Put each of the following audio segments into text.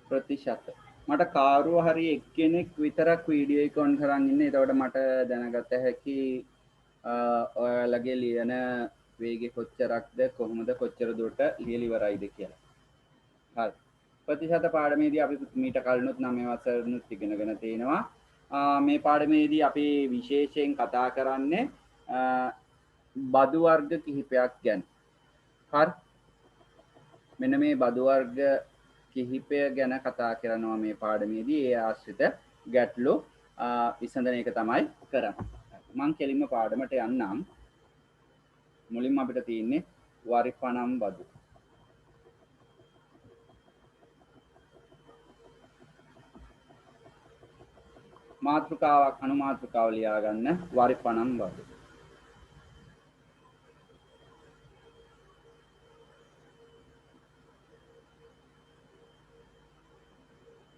ප්‍රතිශත මට කාරුව හරි එක්කෙනෙක් විතරක් වීඩියෝ එක ඔන් කරන් ඉන්නේ. එතකොට මට දැනගත හැකි ඔයාලගේ ලියන වේගෙ කොච්චරක්ද කොහොමද කොච්චර දුරට ලියලා ඉවරයිද කියලා. හරි. ප්‍රතිශත පාඩමේදී අපි මීට කලිනුත් 9 වසරනුත් ඉගෙනගෙන තිනවා. මේ පාඩමේදී අපි විශේෂයෙන් කතා කරන්නේ බදු වර්ග කිහිපයක් ගැන. හරි. මෙන්න මේ බදු වර්ග කිහිපය ගැන කතා කරනවා මේ පාඩමේදී. ඒ ආශ්‍රිත ගැටලු විසඳන එක තමයි කරන්නේ. මම කෙලින්ම පාඩමට යන්නම්. මුලින්ම අපිට තියෙන්නේ වරිපනම් බදු. මාතෘකාවක් අනුමාතෘකාව ලියා ගන්න වරිපනම් බදු.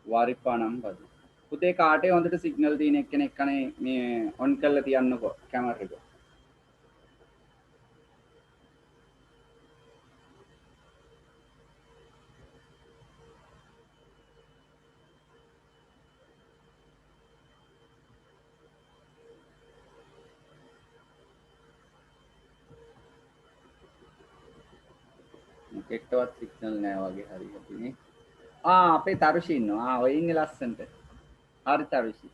වරිපනම් බදු. පුතේ කාටේ හොඳට සිග්නල් තියෙන එක්කෙනෙක් කනේ මේ ඔන් කරලා තියන්නකෝ කැමරා එක. මොකෙක්ටවත් සිග්නල් නැහැ වගේ හරියට නේ. අපේ තරුෂි ඉන්නවා. ඔය ඉන්නේ ලස්සනට. හරි තරුෂි.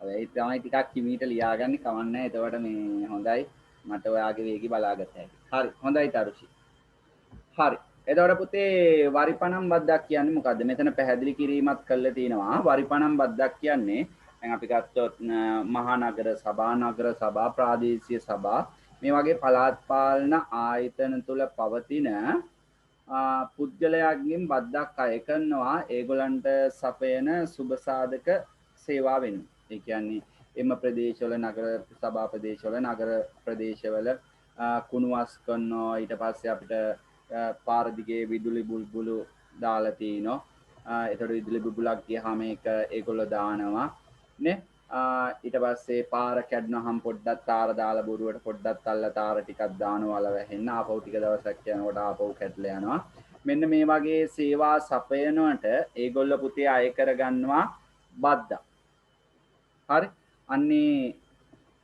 ඒ තමයි ටිකක් කිමීට ලියාගන්නේ කවන්නේ. එතකොට මේ හොඳයි. මට ඔයාගේ වේගي බලාගත හැකියි. හරි. හොඳයි තරුෂි. හරි. එතකොට පුතේ වරිපනම් බද්දක් කියන්නේ මොකද්ද? මෙතන පැහැදිලි කිරීමක් කරලා තිනවා. වරිපනම් බද්දක් කියන්නේ දැන් අපි ගත්තොත් මහා නගර සභා, නගර සභා, ප්‍රාදේශීය සභා මේ වගේ පළාත් පාලන ආයතන තුල පවතින පුද්ගලයාගෙන් බද්දක් අය කරනවා ඒගොල්ලන්ට සපයන සුබ සාධක සේවා වෙනුවෙන්. ඒ කියන්නේ එම ප්‍රදේශවල නගර සභා ප්‍රදේශවල නගර ප්‍රදේශවල කුණු වස් කරනවා. ඊට පස්සේ අපිට පාර දිගේ විදුලි බුල්බුලු දාලා තිනවා. එතකොට විදුලි බුබුලක් ගියාම ඒගොල්ලෝ දානවා නේ. ඊට පස්සේ පාර කැඩුනහම පොඩ්ඩක් තාර දාලා බොරුවට පොඩ්ඩක් අල්ල තාර ටිකක් දානවා වල වැහෙන්න. ආපහු ටික දවසක් යනකොට ආපහු කැඩලා යනවා. මෙන්න මේ වගේ සේවා සපයනවට ඒගොල්ලෝ පුතේ අය කරගන්නවා බද්දා. හරි. අන්නේ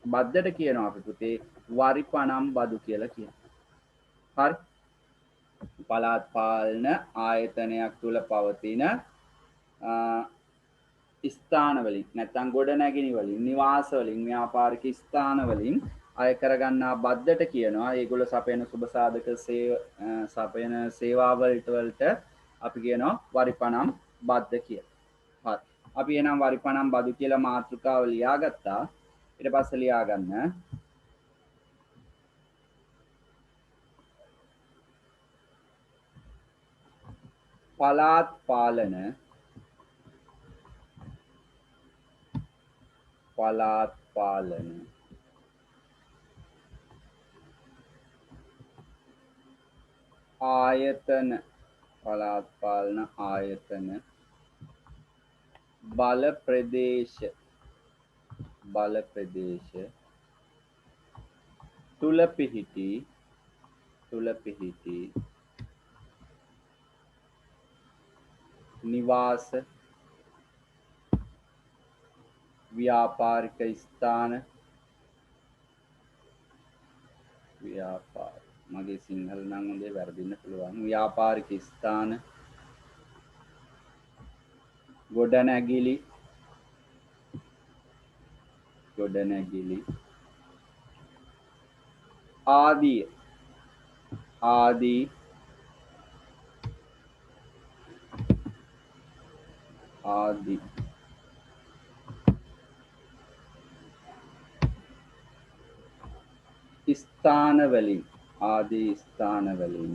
බද්දට කියනවා අපි පුතේ වරිපනම් බදු කියලා කියනවා. හරි. පළාත් පාලන ආයතනයක් තුල පවතින ස්ථාන වලින් නැත්නම් ගොඩනැගිලි වලින් නිවාස වලින් ව්‍යාපාරික ස්ථාන වලින් අය කරගන්නා බද්දට කියනවා ඒගොල්ලෝ සපයන සුබ සාධක සපයන සේවා වලට අපි කියනවා වරිපනම් බද්ද කියලා. හරි. අපි එනම් වරිපනම් බදු කියලා මාතෘකාව ලියාගත්තා. ඊට පස්සේ ලියා ගන්න පළාත් පාලන ආයතන පළාත් පාලන ආයතන බල ප්‍රදේශ තුල පිහිටි නිවාස ව්‍යාපාරික ස්ථාන මගේ සිංහල නම් හොඳේ වැරදින්න පුළුවන්. ව්‍යාපාරික ස්ථාන ගොඩනැගිලි ආදී ස්ථාන වලින්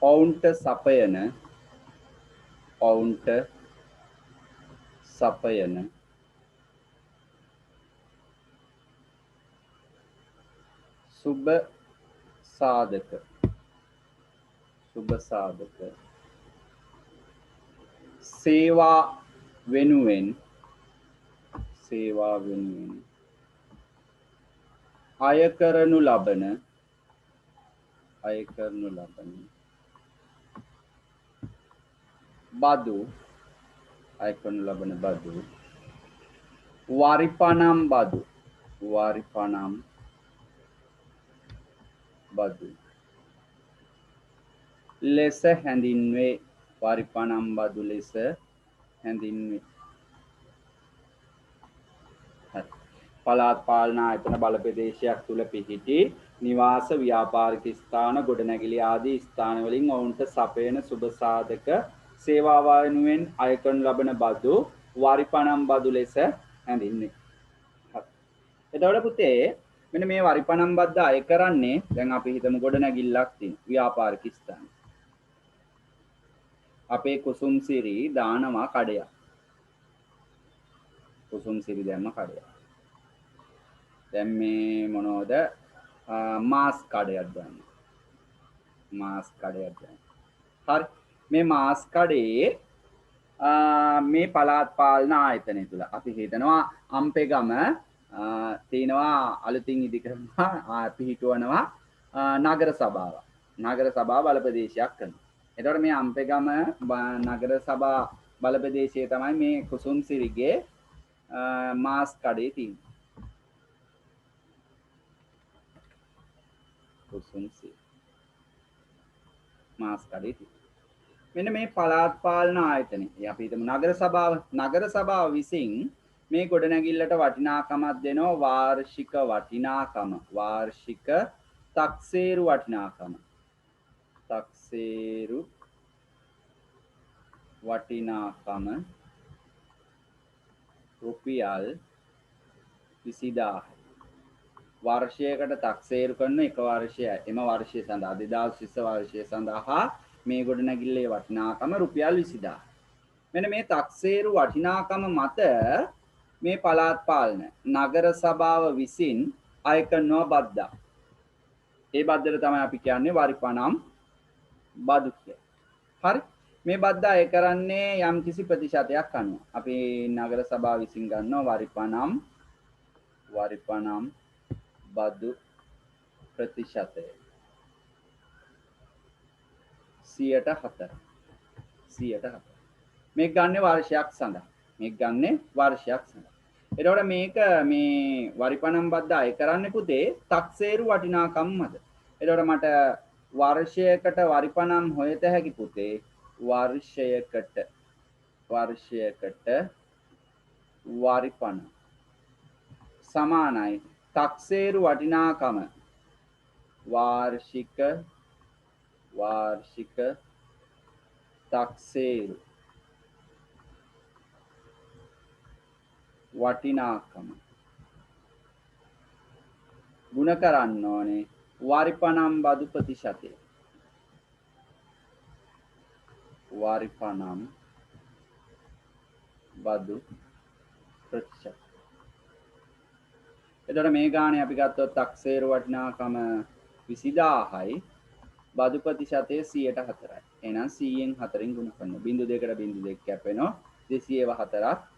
ඔවුන්ට සපයන සුබ සාධක සේවා වෙනුවෙන් අය කරනු ලබන බදු අය කරනු ලබන බදු වරිපනම් බදු වරිපනම් බදු ලෙස හැඳින්වේ වරිපනම් බදු ලෙස හැඳින්වේ. පළාත් පාලන ආයතන බල ප්‍රදේශයක් තුල පිහිටි නිවාස ව්‍යාපාරික ස්ථාන ගොඩනැගිලි ආදී ස්ථානවලින් ඔවුන්ට සපයන සුබ සාධක සේවා වෙනුවෙන් අය කරනු ලබන බදු වරිපනම් බදු ලෙස හැඳින්වේ. එතකොට පුතේ මෙන්න මේ වරිපනම් බද්ද අය කරන්නේ දැන් අපි හිතමු ගොඩනැගිල්ලක් තියෙන ව්‍යාපාරික ස්ථාන. අපේ කුසුම්සිරි දානවා කඩයක්. කුසුම්සිරි දැම්ම කඩයක්. දැන් මේ මොනවද මාස් කඩයක් දාන්න. මාස් කඩයක් දාන්න. හරි. මේ මාස් කඩේ මේ පළාත් පාලන ආයතනය තුල අපි හිතනවා අම්පෙගම තියෙනවා අලුතින් ඉදි කරනවා පිහිටවනවා නගර සභාව. නගර සභාව බල ප්‍රදේශයක් කරනවා. එතකොට මේ අම්පෙගම නගර සභා බල ප්‍රදේශයේ තමයි මේ කුසුම්සිරිගේ මාස් කඩේ තියෙන්නේ. කුසුම්සිරි මාස් කඩේ තියෙන්නේ. මෙන්න මේ පළාත් පාලන ආයතනය අපි හිතමු නගර සභාව විසින් මේ ගොඩනැගිල්ලට වටිනාකමක් දෙනවා වාර්ෂික වටිනාකම වාර්ෂික තක්සේරු වටිනාකම තක්සේරු වටිනාකම රුපියල් 20000 වර්ෂයකට තක්සේරු කරන එක වර්ෂයයි එම වර්ෂය සඳහා 2020 වර්ෂය සඳහා මේ ගොඩනැගිල්ලේ වටිනාකම රුපියල් 20000. මෙන්න මේ තක්සේරු වටිනාකම මත මේ පළාත් පාලන නගර සභාව විසින් අය කරනවා බද්දා. ඒ බද්දට තමයි අපි කියන්නේ වරිපනම් බදු කියලා. හරි. මේ බද්ද අය කරන්නේ යම් කිසි ප්‍රතිශතයක් අනුව. අපි නගර සභාව විසින් ගන්නවා වරිපනම් බදු ප්‍රතිශතය 104. මේක ගන්න වර්ෂයක් සඳහා. එතකොට මේක මේ වරිපනම් බද්ද අය කරන්නේ පුතේ තක්සේරු වටිනාකම් මත. එතකොට මට වර්ෂයකට වරිපනම් හොයත හැකි පුතේ වර්ෂයකට වරිපනම් සමානයි තක්සේරු වටිනාකම වාර්ෂික තක්සේරු වටිනාකම ගුණ කරන්න ඕනේ වරිපනම් බදු ප්‍රතිශතය. වරිපනම් බදු ප්‍රතිශතය. එතකොට මේ ගානේ අපි ගත්තොත් තක්සේරු වටිනාකම 20000යි බදු ප්‍රතිශතය 104යි. එහෙනම් 100න් 4න් ගුණ කරනවා. 0.2 කැපෙනවා 204ක්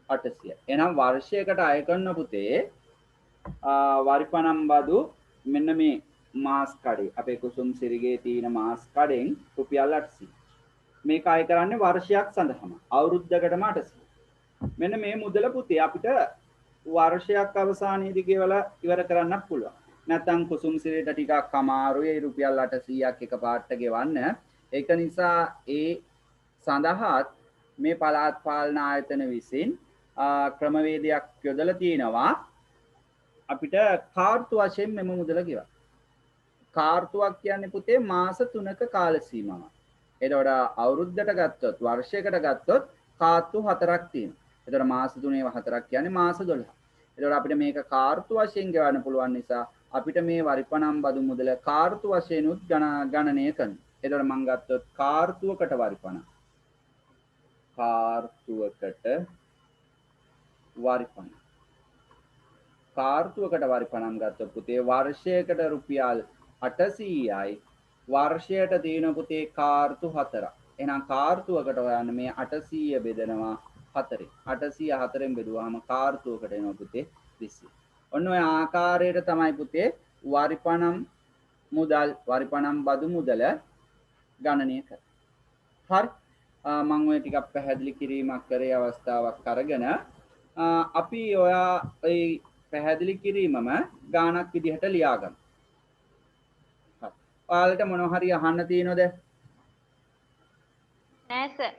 800. එහෙනම් වර්ෂයකට අය කරන පුතේ වරිපනම් බදු මෙන්න මේ මාස් කඩේ අපේ කුසුම්සිරිගේ තියෙන මාස් කඩෙන් රුපියල් 800. මේක අය කරන්නේ වර්ෂයක් සඳහාම අවුරුද්දකටම 800. මෙන්න මේ මුදල පුතේ අපිට වර්ෂයක් අවසානයේදී ගෙවලා ඉවර කරන්නත් පුළුවන්. නැත්නම් කුසුම්සිරියට ටිකක් අමාරුයි රුපියල් 800ක් එකපාරට ගෙවන්න. ඒක නිසා ඒ සඳහාත් මේ පළාත් පාලන ආයතන විසින් ක්‍රමවේදයක් යොදලා තියෙනවා අපිට කාර්තු වශයෙන් මෙම මුදල ගෙවන්න. කාර්තුවක් කියන්නේ පුතේ මාස 3ක කාල සීමාවක්. එතකොට අවුරුද්දට ගත්තොත් වර්ෂයකට ගත්තොත් කාර්තු 4ක් තියෙනවා. එතකොට මාස 3ේ 4ක් කියන්නේ මාස 12. එතකොට අපිට මේක කාර්තු වශයෙන් ගෙවන්න පුළුවන් නිසා අපිට මේ වරිපනම් බදු මුදල කාර්තු වශයෙන් උත් ගණනය කරනවා. එතකොට මම ගත්තොත් කාර්තුවකට වරිපනම්. කාර්තුවකට වරිපනම් ගත්තොත් පුතේ වර්ෂයකට රුපියල් 800යි වර්ෂයට තියෙන පුතේ කාර්තු 4ක්. එහෙනම් කාර්තුවකට හොයන්න මේ 800 බෙදනවා 4. 800 4ෙන් බෙදුවාම කාර්තුවකට එනවා පුතේ 200. ඔන්න ඔය ආකාරයට තමයි පුතේ වරිපනම් බදු මුදල ගණනය කරන්නේ. හරි. මම ඔය ටිකක් පැහැදිලි කිරීමක් කරේ අවස්ථාවක් අරගෙන අපි ඔයා ඒ පැහැදිලි කිරීමම ගානක් විදිහට ලියාගමු. හරි. ඔයාලට මොනවා හරි අහන්න තියෙනවද? නෑ සර්.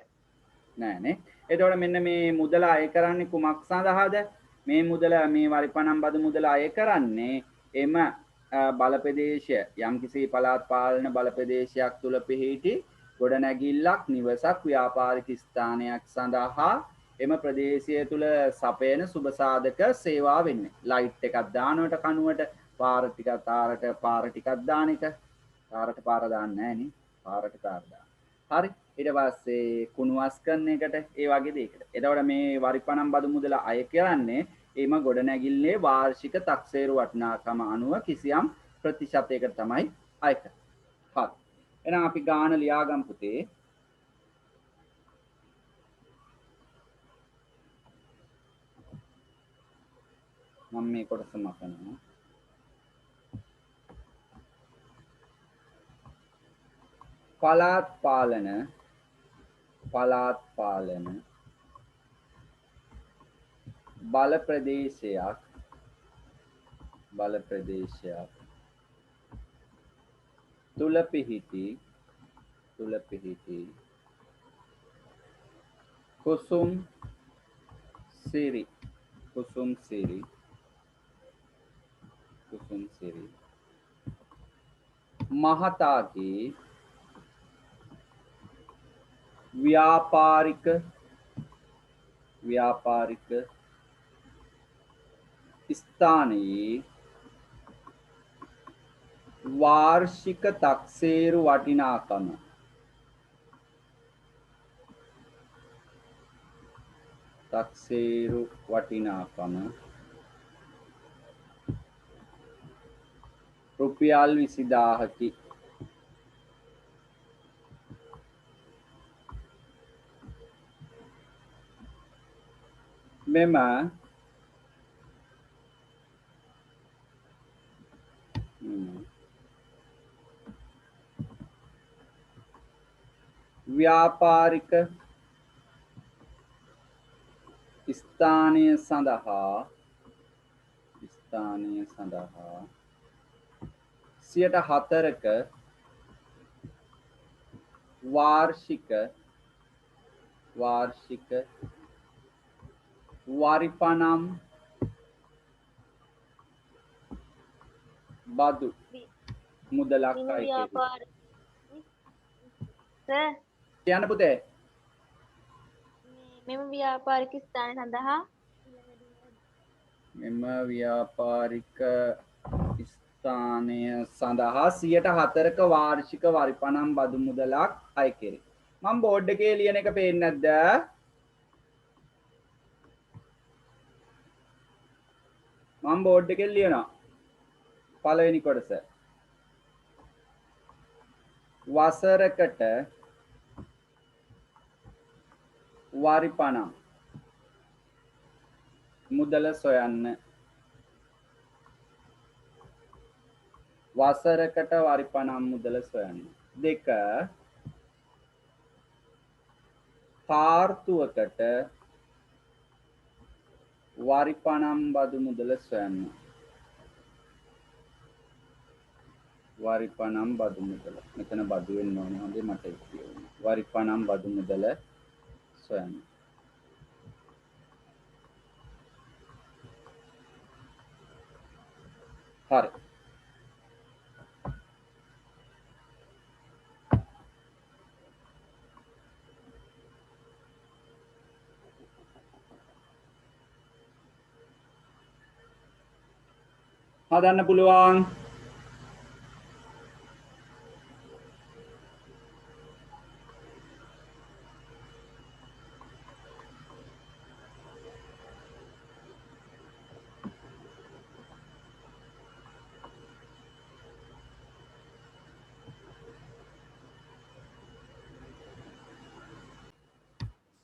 නෑනේ. එතකොට මෙන්න මේ මුදල අය කරන්නේ කුමක් සඳහාද? මේ මුදල මේ වරිපණම් බදු මුදල අය කරන්නේ එම බලප්‍රදේශය යම්කිසි පළාත් පාලන බලප්‍රදේශයක් තුල පිහිටි ගොඩනැගිල්ලක් නිවසක් ව්‍යාපාරික ස්ථානයක් සඳහා එම ප්‍රදේශය තුල සපයන සුබ සාධක සේවා වෙන්නේ. ලයිට් එකක් දානවට කනුවට පාර ටිකක් තාරට පාර ටිකක් දාන එක. තාරට පාර දාන්නේ නැහැ නේ. පාරට තාර දාන. හරි. ඊට පස්සේ කුණුවස් කරන එකට ඒ වගේ දෙයකට. එතකොට මේ වරිපණම් බදු මුදල අය කරන්නේ එම ගොඩනැගිල්ලේ වාර්ෂික තක්සේරු වටිනාකම අනුව කිසියම් ප්‍රතිශතයකට තමයි අය කරන්නේ. හරි. එහෙනම් අපි ගාන ලියාගමු පුතේ. මම මේ කොටස මතනවා. පළාත් පාලන බල ප්‍රදේශයක් තුල පිහිටි කුසුම් සිරි මහතාගේ ව්‍යාපාරික ස්ථානයේ වාර්ෂික තක්සේරු වටිනාකම රුපියල් 20000කි. මෙම ව්‍යාපාරික ස්ථානය සඳහා 4% වාර්ෂික වරිපණම් බදු මුදලක් අය ව්‍යාපාර සර් කියන්න පුතේ. මෙම ව්‍යාපාරික ස්ථාන සඳහා මෙම ව්‍යාපාරික ස්ථානය සඳහා 4% වාර්ෂික වරිපණම් බදු මුදලක් අය කෙරේ. මම බෝඩ් එකේ ලියන එක පේන්නේ නැද්ද? මම බෝඩ් එකේ ලියනවා. පළවෙනි කොටස. වසරකට වරිපණම් මුදල සොයන්න. වසරකට වරිපණම් මුදල සොයන්න. 2 කාර්තුවකට වරිපණම් බදු මුදල සොයන්න. වරිපණම් බදු මුදල. මෙතන බදු වෙන්න ඕනේ. හොඳේ මට කියන්න. වරිපණම් බදු මුදල සොයන්න. හරි. හදන්න පුළුවන්.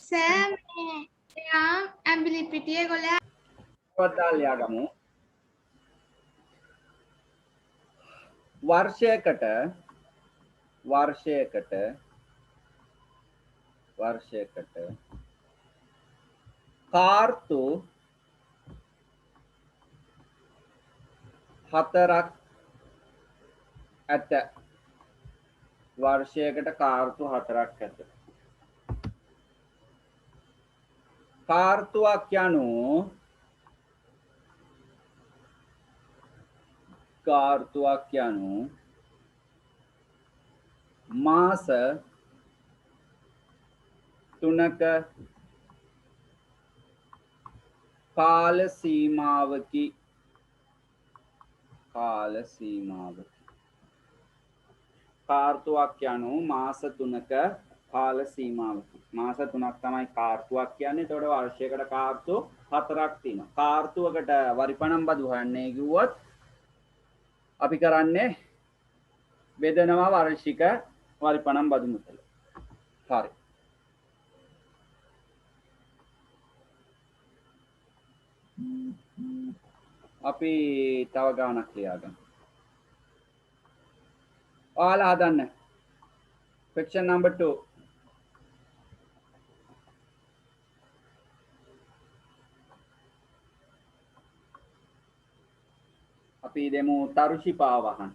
සර් මේ එයා ඇඹිලි පිටියේ ගොල්ලෝ පොඩ්ඩක් ලියාගමු. වර්ෂයකට වර්ෂයකට කාර්තු 4ක් ඇත. වර්ෂයකට කාර්තු 4ක් ඇත. කාර්තුවක් යනු මාස 3ක කාල සීමාවකි. කාර්තුවක් යනු මාස 3ක කාල සීමාවකි. මාස 3ක් තමයි කාර්තුවක් කියන්නේ. එතකොට වර්ෂයකට කාර්තු 4ක් තියෙනවා. කාර්තුවකට වරිපණම් බදු හොයන්නේ කිව්වොත් අපි කරන්නේ බෙදනවා වර්ෂික වරිපණම් බදු මුදල. හරි. අපි තව ගානක් ලියාගමු. ඔයාලා හදන්න. question number 2. අපි දෙමු තරුෂි පාවහන්.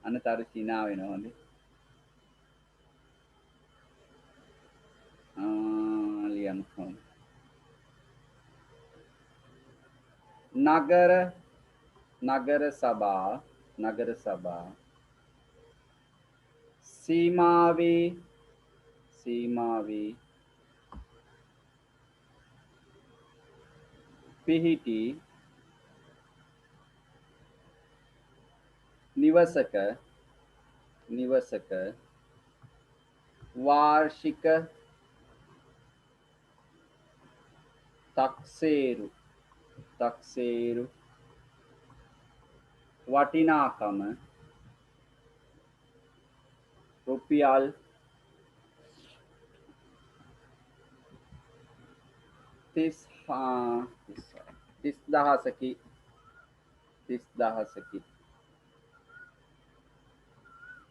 අන්න තරුෂි නා වෙනවා හොඳේ. ලියන්න ඕන. නගර සභා සීමාවේ පිහිටි නිවසක වාර්ෂික තක්සේරු වටිනාකම රුපියල් 30,000කි.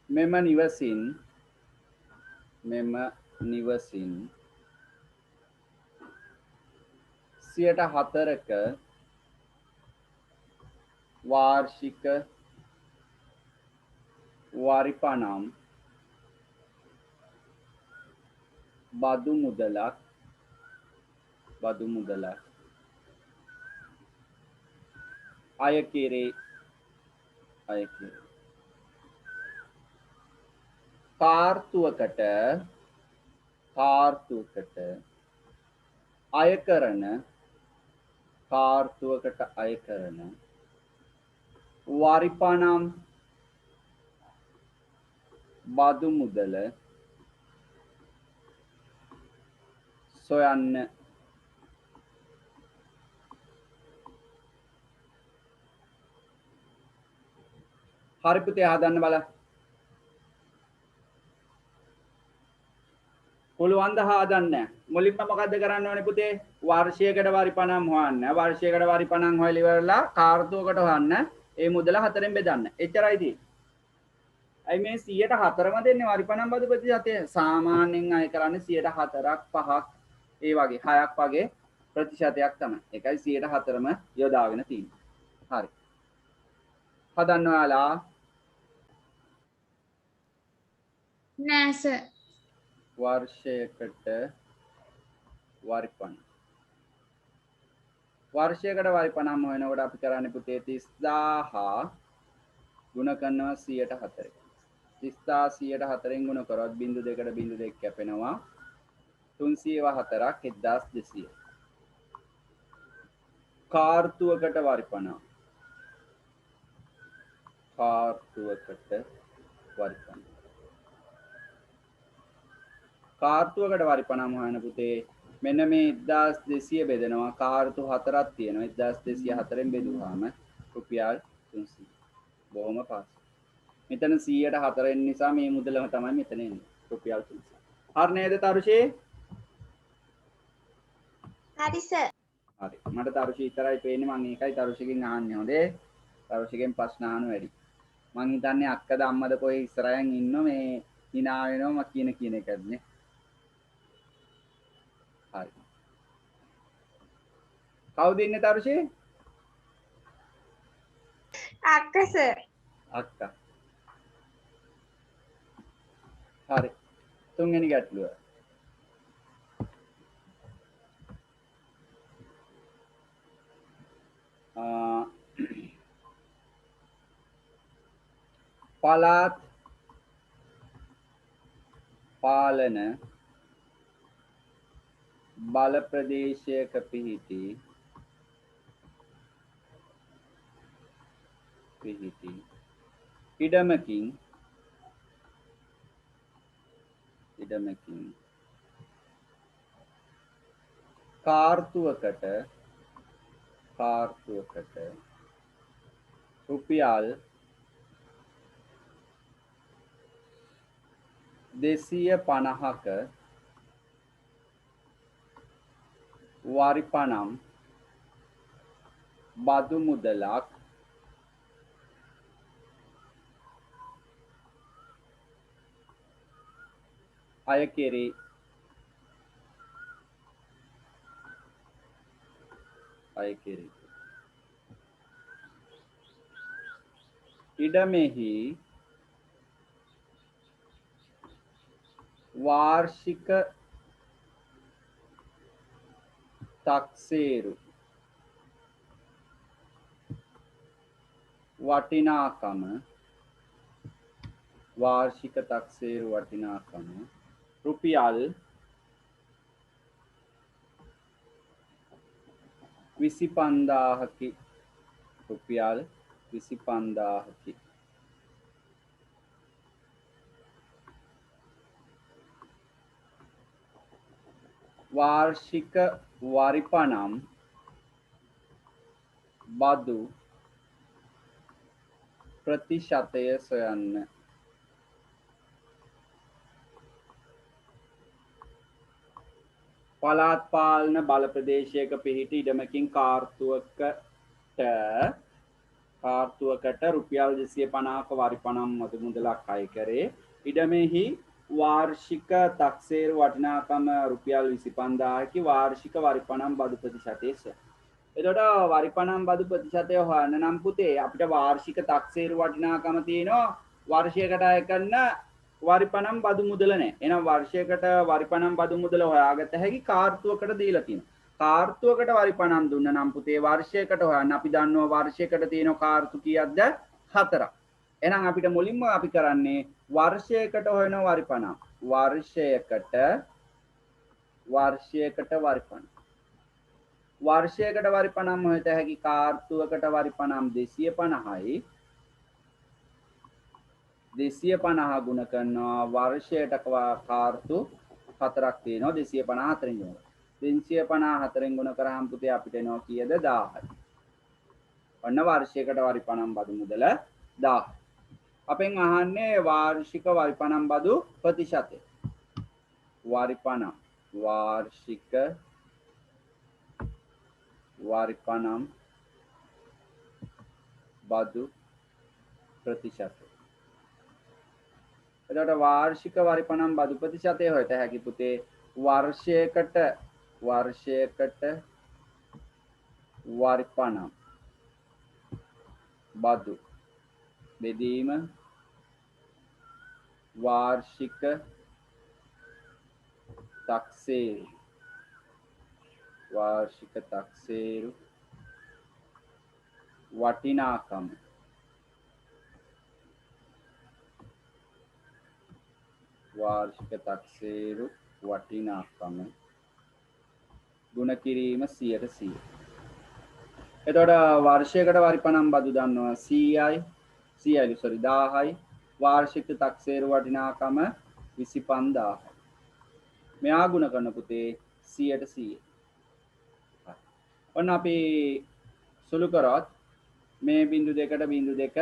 මෙම නිවසින් 4%ක වාර්ෂික වරිපණම් බදු මුදලක් අය කෙරේ. කාර්තුවකට අය කරන වරිපණම් බදු මුදල සොයන්න. හරි පුතේ හදන්න බලන්න. පුළුවන් ද හදන්න? මුලින්ම මොකද්ද කරන්න ඕනේ පුතේ? වර්ෂයකට වරිපණම් හොයන්න. වර්ෂයකට වරිපණම් හොයලා ඉවරලා කාර්තුවකට හොයන්න. ඒ මුදල 4ෙන් බෙදන්න. එච්චරයි තියෙන්නේ. අයි මේ 104ම දෙන්නේ වරිපණම් බදු ප්‍රතිශතය. සාමාන්‍යයෙන් අය කරන්නේ 104ක් 5ක් ඒ වගේ 6ක් වගේ ප්‍රතිශතයක් තමයි. ඒකයි 104ම යොදාගෙන තියෙන්නේ. හරි. හදන්න ඔයාලා. නෑ සර්. වර්ෂයකට වරිපණම් හොයනකොට අපි කරන්නේ පුතේ 30000 ගුණ කරනවා 104. 30000 104න් ගුණ කරොත් 0.2 කැපෙනවා. 304ක් 1200. කාර්තුවකට වරිපණම්. කාර්තුවකට වරිපණම් හොයන පුතේ මෙන්න මේ 1200 බෙදෙනවා. කාර්තු 4ක් තියෙනවා. 1200 4ෙන් බෙදුවාම රුපියල් 300. බොහොම පහසුයි. මෙතන 104න් නිසා මේ මුදලම තමයි මෙතන එන්නේ. රුපියල් 300. හරි නේද තරුෂේ? හරි සර්. හරි. මට තරුෂි විතරයි පේන්නේ. මම ඒකයි තරුෂිගෙන් අහන්නේ. හොඳේ. තරුෂිගෙන් ප්‍රශ්න අහන්න වැඩි. මං හිතන්නේ අක්කද අම්මද කොහේ ඉස්සරහින් ඉන්න මේ hina වෙනවා මම කියන එකනේ. හරි. කවුද ඉන්නේ තරුෂි? akka sir අක්කා. හරි. තුන්වෙනි ගැටලුව. පළාත් පාලන බල ප්‍රදේශයක පිහිටි ඉඩමකින් කාර්තුවකට රුපියල් 250ක වරිපනම් බදු මුදලක් අය කෙරේ. ඉඩමෙහි වාර්ෂික තක්සේරු වටිනාකම රුපියල් 25000කි. වාර්ෂික වරිපනම් බදු ප්‍රතිශතය සොයන්න. පළාත් පාලන බල ප්‍රදේශයක පිහිටි ඉඩමකින් කාර්තුවකට රුපියල් 250ක වරිපනම් මදු මුදලක් අය කරේ. ඉඩමෙහි වාර්ෂික තක්සේරු වටිනාකම රුපියල් 25000කි. වාර්ෂික වරිපනම් බදු ප්‍රතිශතය. එතකොට වරිපනම් බදු ප්‍රතිශතය හොයන්න නම් පුතේ අපිට වාර්ෂික තක්සේරු වටිනාකම තියෙනවා වර්ෂයකට අය කරන වරිපනම් බදු මුදල නැහැ. එහෙනම් වර්ෂයකට වරිපනම් බදු මුදල හොයාගත්ත හැකි කාර්තුවකට දීලා තියෙනවා. කාර්තුවකට වරිපනම් දුන්න නම් පුතේ වර්ෂයකට හොයන්න අපි දන්නවා වර්ෂයකට තියෙන කාර්තු කීයක්ද? 4ක්. එහෙනම් අපිට මුලින්ම අපි කරන්නේ වර්ෂයකට හොයන වරිපනම්. වර්ෂයකට වරිපනම්. වර්ෂයකට වරිපනම් හොයත හැකි කාර්තුවකට වරිපනම් 250යි. 250 ගුණ කරනවා වර්ෂයට කාර්තු 4ක් තියෙනවා 254 ගුණ. 254 ගුණ කරාම පුතේ අපිට එනවා කීයද? 1000යි. ඔන්න වර්ෂයකට වරිපනම් බදු මුදල 1000. අපෙන් අහන්නේ වාර්ෂික වරිපනම් බදු ප්‍රතිශතය. වාර්ෂික වරිපනම් බදු ප්‍රතිශතය. එතකොට වාර්ෂික වරිපනම් බදු ප්‍රතිශතය හොයත හැකි පුතේ වර්ෂයකට වරිපනම් බදු බෙදීම වාර්ෂික තක්සේරු වටිනාකම ගුණ කිරීම 100%. එතකොට වර්ෂයකට වරිපනම් බදු දන්නවා 1000යි. වාර්ෂික තක්සේරු වටිනාකම 25000. මෙයා ගුණ කරන පුතේ 100%. ඔන්න අපි සුළු කරොත් මේ බිංදු දෙකට බිංදු දෙක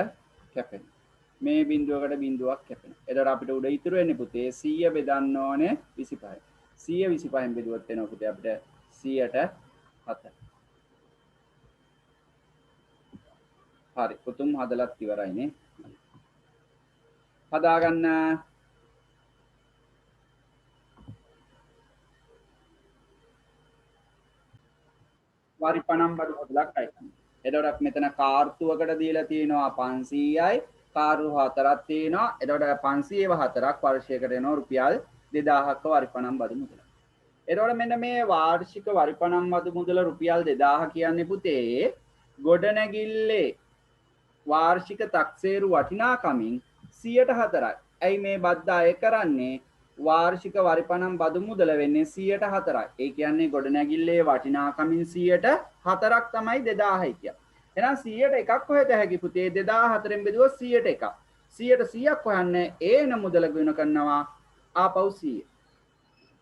කැපෙනවා. මේ බිංදුවකට බිංදුවක් කැපෙනවා. එතකොට අපිට උඩ ඉතුරු වෙන්නේ පුතේ 100 බෙදන්න ඕනේ 25යි. 100 25න් බෙදුවොත් එනවා පුතේ අපිට 100ට 7. හරි. උතුම් හදලත් ඉවරයිනේ. හදාගන්න වරිපනම් බඩු මුදලක් අය කරනවා. එතකොට මෙතන කාර්තුවකට දීලා තියෙනවා 500යි කාර්තු හතරක් තියෙනවා. එතකොට 504ක් වර්ෂයකට එනවා රුපියල් 2000ක වරිපනම් බඩු මුදල. එතකොට මෙන්න මේ වාර්ෂික වරිපනම් බඩු මුදල රුපියල් 2000 කියන්නේ පුතේ ගොඩනැගිල්ලේ වාර්ෂික තක්සේරු වටිනාකමින් 104යි. ඇයි මේ බද්ද අය කරන්නේ? වාර්ෂික වරිපනම් බදු මුදල වෙන්නේ 104යි. ඒ කියන්නේ ගොඩනැගිල්ලේ වටිනාකමින් 104ක් තමයි 2000යි කියන්නේ. එහෙනම් 100ට එකක් හොයත හැකි පුතේ 2004න් බෙදුවොත් 100ට එකක්. 100ට 100ක් හොයන්න ඒන මුදල ගුණ කරනවා ආපහු 100.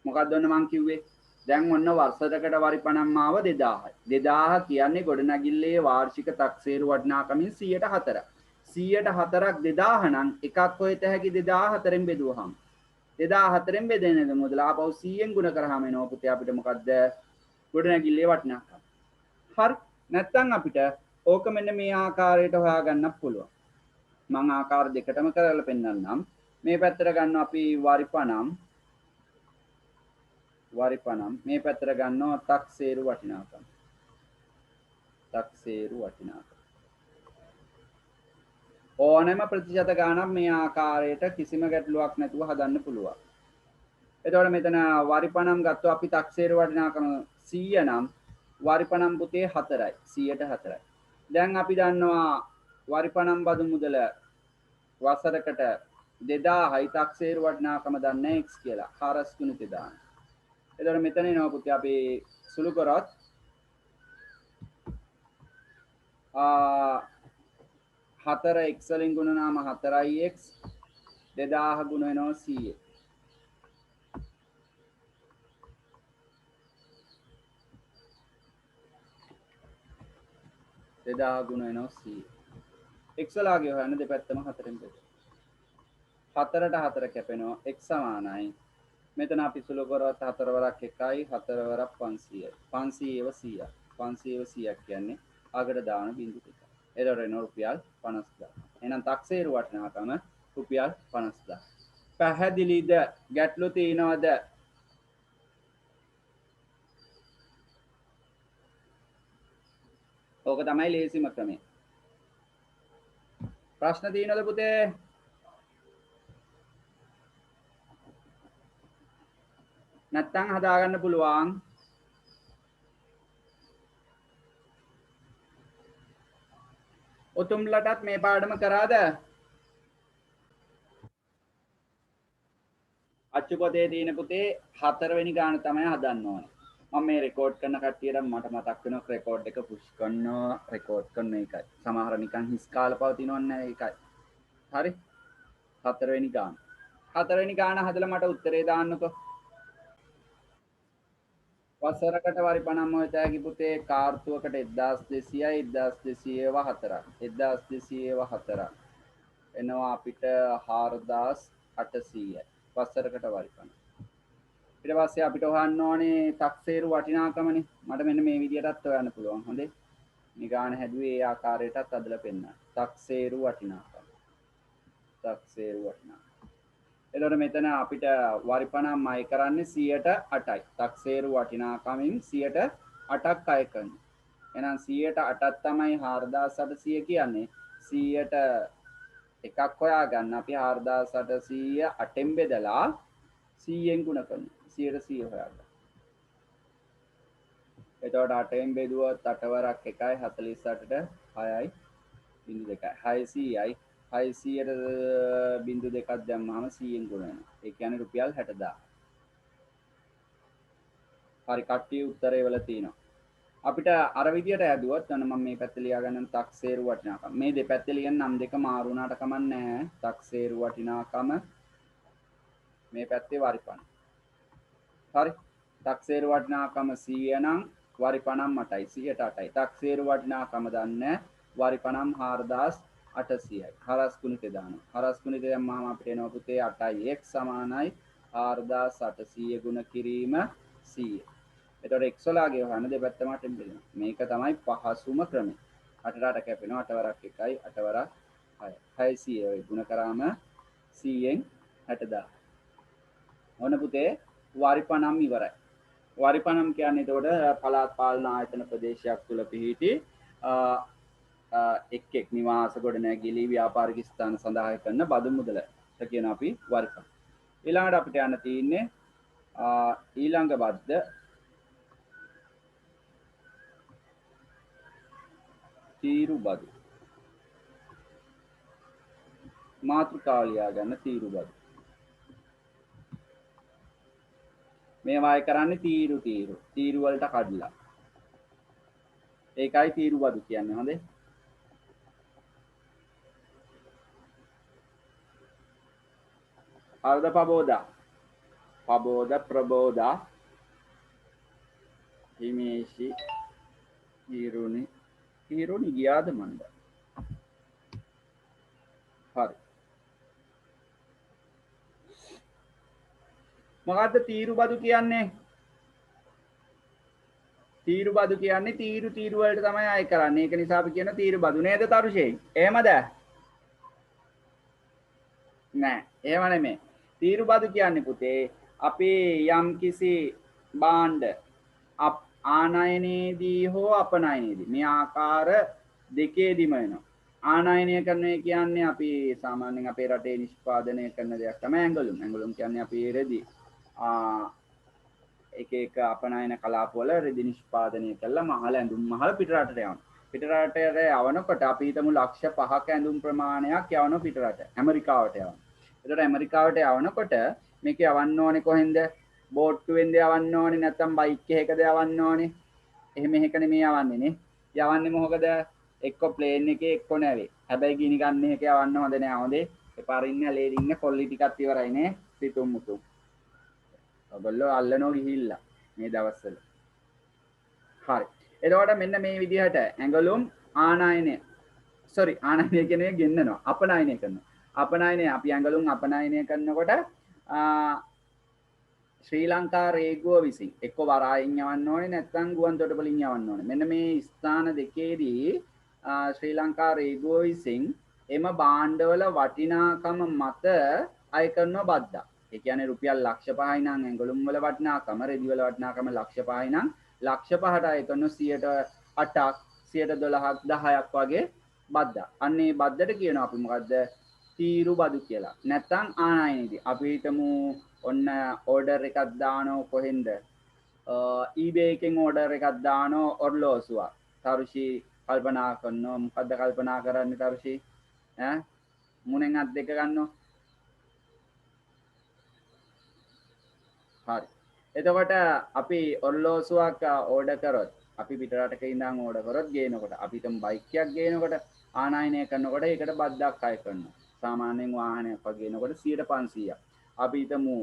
මොකක්ද ඔන්න මං කිව්වේ? දැන් ඔන්න වර්ෂයකට වරිපනම් ආව 2000යි. 2000 කියන්නේ ගොඩනැගිල්ලේ වාර්ෂික තක්සේරු වටිනාකමින් 104ක්. 104ක් 2000 නම් එකක් හොයත හැකි 2004න් බෙදුවහම 2004න් බෙදෙන මුදල ආපහු 100න් ගුණ කරාම එනවා පුතේ අපිට මොකද්ද? ගොඩනැගිල්ලේ වටිනාකම. හරි. නැත්නම් අපිට ඕක මෙන්න මේ ආකාරයට හොයාගන්න පුළුවන්. මම ආකාර දෙකටම කරලා පෙන්නන්නම්. මේ පැත්තට ගන්නවා අපි වරිපනම් මේ පැත්තට ගන්නවා තක්සේරු වටිනාකම. තක්සේරු වටිනාකම. ඕනෑම ප්‍රතිශත ගාණක් මේ ආකාරයට කිසිම ගැටලුවක් නැතුව හදන්න පුළුවන්. එතකොට මෙතන වරිපනම් ගත්තොත් අපි තක්සේරු වටිනාකම 100 නම් වරිපනම් පුතේ 4යි 100ට 4යි. දැන් අපි දන්නවා වරිපනම් බදු මුදල වසරකට 2000යි තක්සේරු වටිනාකම දන්නේ x කියලා. හරස් ගුණිත දාන්න. එතකොට මෙතන එනවා පුතේ අපි සුළු කරොත් 4x වලින් ගුණනාම 4x 2000 ගුණ වෙනවා 100. දෙදා ගුණ වෙනවා 100. x වලගේ හොයන්න දෙපැත්තම 4ෙන් බෙද. 4ට 4 කැපෙනවා x සමානයි. මෙතන අපි සුළු කරොත් 4 වරක් 1යි 4 වරක් 500යි. 500ව 100ක්. 500ව 100ක් කියන්නේ අගට දාන බිංදු දෙක. එතකොට එනවා රුපියල් 50000. එහෙනම් තක්සේරු වටිනාකම රුපියල් 50000. පැහැදිලිද? ගැටලු තියෙනවද? ඕක තමයි ලේසිම ක්‍රමය. ප්‍රශ්න තියෙනවද පුතේ? නැත්තම් හදාගන්න පුළුවන්. ඔතුම්ලටත් මේ පාඩම කරාද? අච්චු පොතේ තියෙන පුතේ 4 වෙනි ගාන තමයි හදන්න ඕනේ. මම මේ රෙකෝඩ් කරන කට්ටියට මට මතක් වෙනවා රෙකෝඩ් එක පුෂ් කරනවා රෙකෝඩ් කරන එකයි. සමහර නිකන් හිස් කාලා පවතිනවන්නේ ඒකයි. හරි? 4 වෙනි ගාන. 4 වෙනි ගාන හදලා මට උත්තරේ දාන්නකෝ. වසරකට වරිපනම් හොයතෑකි පුතේ කාර්තුවකට 1200යි 1204ක් 1204ක් එනවා අපිට 4800යි වසරකට වරිපනම්. ඊට පස්සේ අපිට හොයන්න ඕනේ තක්සේරු වටිනාකමනේ. මට මෙන්න මේ විදිහටත් හොයන්න පුළුවන්. හොඳේ. මේ ගාන හැදුවේ ඒ ආකාරයටත් අදලා පෙන්නන්න. තක්සේරු වටිනාකම. තක්සේරු වටිනාකම. එතකොට මෙතන අපිට වරිපනම් අය කරන්නේ 108යි. තක්සේරු වටිනාකමින් 108ක් අය කරනවා. එහෙනම් 108ක් තමයි 4800 කියන්නේ. 100ට එකක් හොයාගන්න අපි 4800 8ෙන් බෙදලා 100ෙන් ගුණ කරනවා. 100ට 100 හොයාගන්න. එතකොට 8ෙන් බෙදුවොත් 8 වරක් 1යි 48ට 6යි බිංදු 2යි 600යි 600ට බිංදු දෙකක් දැම්මම 100ෙන් ගුණ වෙනවා. ඒ කියන්නේ රුපියල් 60000. හරි කට්ටිය උත්තරේ වල තියෙනවා. අපිට අර විදියට ඇදුවොත් අන්න මම මේ පැත්තේ ලියා ගන්න තක්සේරු වටිනාකම. මේ දෙපැත්තේ ලියන නම් දෙක මාරු වුණාට කමක් නැහැ. තක්සේරු වටිනාකම මේ පැත්තේ වරිපණ. හරි. තක්සේරු වටිනාකම 100 නම් වරිපණම් 8යි 108යි. තක්සේරු වටිනාකම දන්නේ වරිපණම් 4800යි. හරස් ගුණිතේ දානවා. හරස් ගුණිතේ දැම්මම අපිට එනවා පුතේ 8යි x සමානයි 4800 ගුණ කිරීම 100. එතකොට x වලගේ හොයන්න දෙපැත්තම 8ෙන් බෙදෙනවා. මේක තමයි පහසුම ක්‍රමය. 8ට 8 කැපෙනවා 8 වරක් 1යි 8 වරක් 6යි. 600 ගුණ කරාම 100න් 60000. ඕන පුතේ වරිපණම් ඉවරයි. වරිපණම් කියන්නේ එතකොට පළාත් පාලන ආයතන ප්‍රදේශයක් තුල පිහිටි එක් නිවාස ගොඩනැගිලි ව්‍යාපාරික ස්ථාන සඳහා කරන බදු මුදලට කියන අපි වරිපණම්. ඊළඟට අපිට යන්න තියෙන්නේ ඊළඟ බද්ද තීරු බදු. මාතෘකාව ලියා ගන්න තීරු බදු. මේවා අය කරන්නේ තීරු වලට කඩලා. ඒකයි තීරු බදු කියන්නේ. හොඳේ. අර්ධ පබෝද ප්‍රබෝදා හිමේෂි හිරුනි ගියාද මන්ද? හරි. මොකද්ද තීරු බදු කියන්නේ? තීරු බදු කියන්නේ තීරු වලට තමයි අය කරන්නේ. ඒක නිසා අපි කියන තීරු බදු නේද තරුෂේ? එහෙමද? නෑ, එහෙම නෙමෙයි. තීරු බදු කියන්නේ පුතේ අපි යම් කිසි භාණ්ඩ ආනයනයේදී හෝ අපනයනයේදී මේ ආකාර දෙකේදීම වෙනවා. ආනයනය කරනවා කියන්නේ අපි සාමාන්‍යයෙන් අපේ රටේ නිෂ්පාදනය කරන දෙයක් තමයි ඇඟලුම්. ඇඟලුම් කියන්නේ අපි රෙදි එක අපනයන කලාපවල රෙදි නිෂ්පාදනය කළා මහල ඇඳුම් මහල පිටරටට යවනවා. පිටරටට යවනකොට අපි හිතමු ලක්ෂ 5ක ඇඳුම් ප්‍රමාණයක් යවනවා පිටරට. ඇමරිකාවට යවනවා. එතකොට ඇමරිකාවට යවනකොට මේක යවන්න ඕනේ කොහෙන්ද? බෝට්ටුවෙන්ද යවන්න ඕනේ නැත්නම් බයික් එකකද යවන්න ඕනේ? එහෙම එකක නෙමෙයි යවන්නේ නේ. යවන්නේ මොකද? එක්ක ප්ලේන් එකේ එක්ක නැවේ. හැබැයි ගිනි ගන්න එක යවන්න හොඳ නෑ හොඳේ. එපාර ඉන්න ලේඩි ඉන්න කොල්ලි ටිකක් ඉවරයි නේ. සිතුම් මුතුම්. ඔයගොල්ලෝ අල්ලනෝ ගිහිල්ලා මේ දවස්වල. හරි. එතකොට මෙන්න මේ විදිහට ඇඟලුම් ආනයනය කියන්නේ ගෙන්නනවා. අපනයනය කරනවා. අපනයනය අපි ඇඟලුම් අපනයනය කරනකොට ශ්‍රී ලංකා රේගුව විසින් එක්ක වරායෙන් යවන්න ඕනේ නැත්නම් ගුවන් තොටුපළින් යවන්න ඕනේ. මෙන්න මේ ස්ථාන දෙකේදී ශ්‍රී ලංකා රේගුව විසින් එම භාණ්ඩවල වටිනාකම මත අය කරන බද්දා. ඒ කියන්නේ රුපියල් ලක්ෂ 5යි නම් ඇඟලුම් වල වටිනාකම රෙදි වල වටිනාකම ලක්ෂ 5යි නම් ලක්ෂ 5ට අය කරන 108ක් 112ක් 10ක් වගේ බද්දා. අන්න ඒ බද්දට කියනවා අපි මොකද්ද? තීරු බදු කියලා. නැත්නම් ආනයනයේදී අපි හිතමු ඔන්න ඕඩර් එකක් දානෝ කොහෙන්ද? eBay එකෙන් ඕඩර් එකක් දානෝ ඔර්ලෝසුවක්. තරුෂි කල්පනා කරනවා මොකද්ද කල්පනා කරන්නේ තරුෂි? ඈ මුණෙන් අත් දෙක ගන්නෝ. හරි. එතකොට අපි ඔර්ලෝසුවක් ඕඩර් කරොත් අපි පිටරටක ඉඳන් ඕඩර් කරොත් ගේනකොට අපි තම බයික් එකක් ගේනකොට ආනයනය කරනකොට ඒකට බද්දක් අය කරනවා. සාමාන්‍යයෙන් වාහනයක් වගේනකොට 500ක්. අපි හිතමු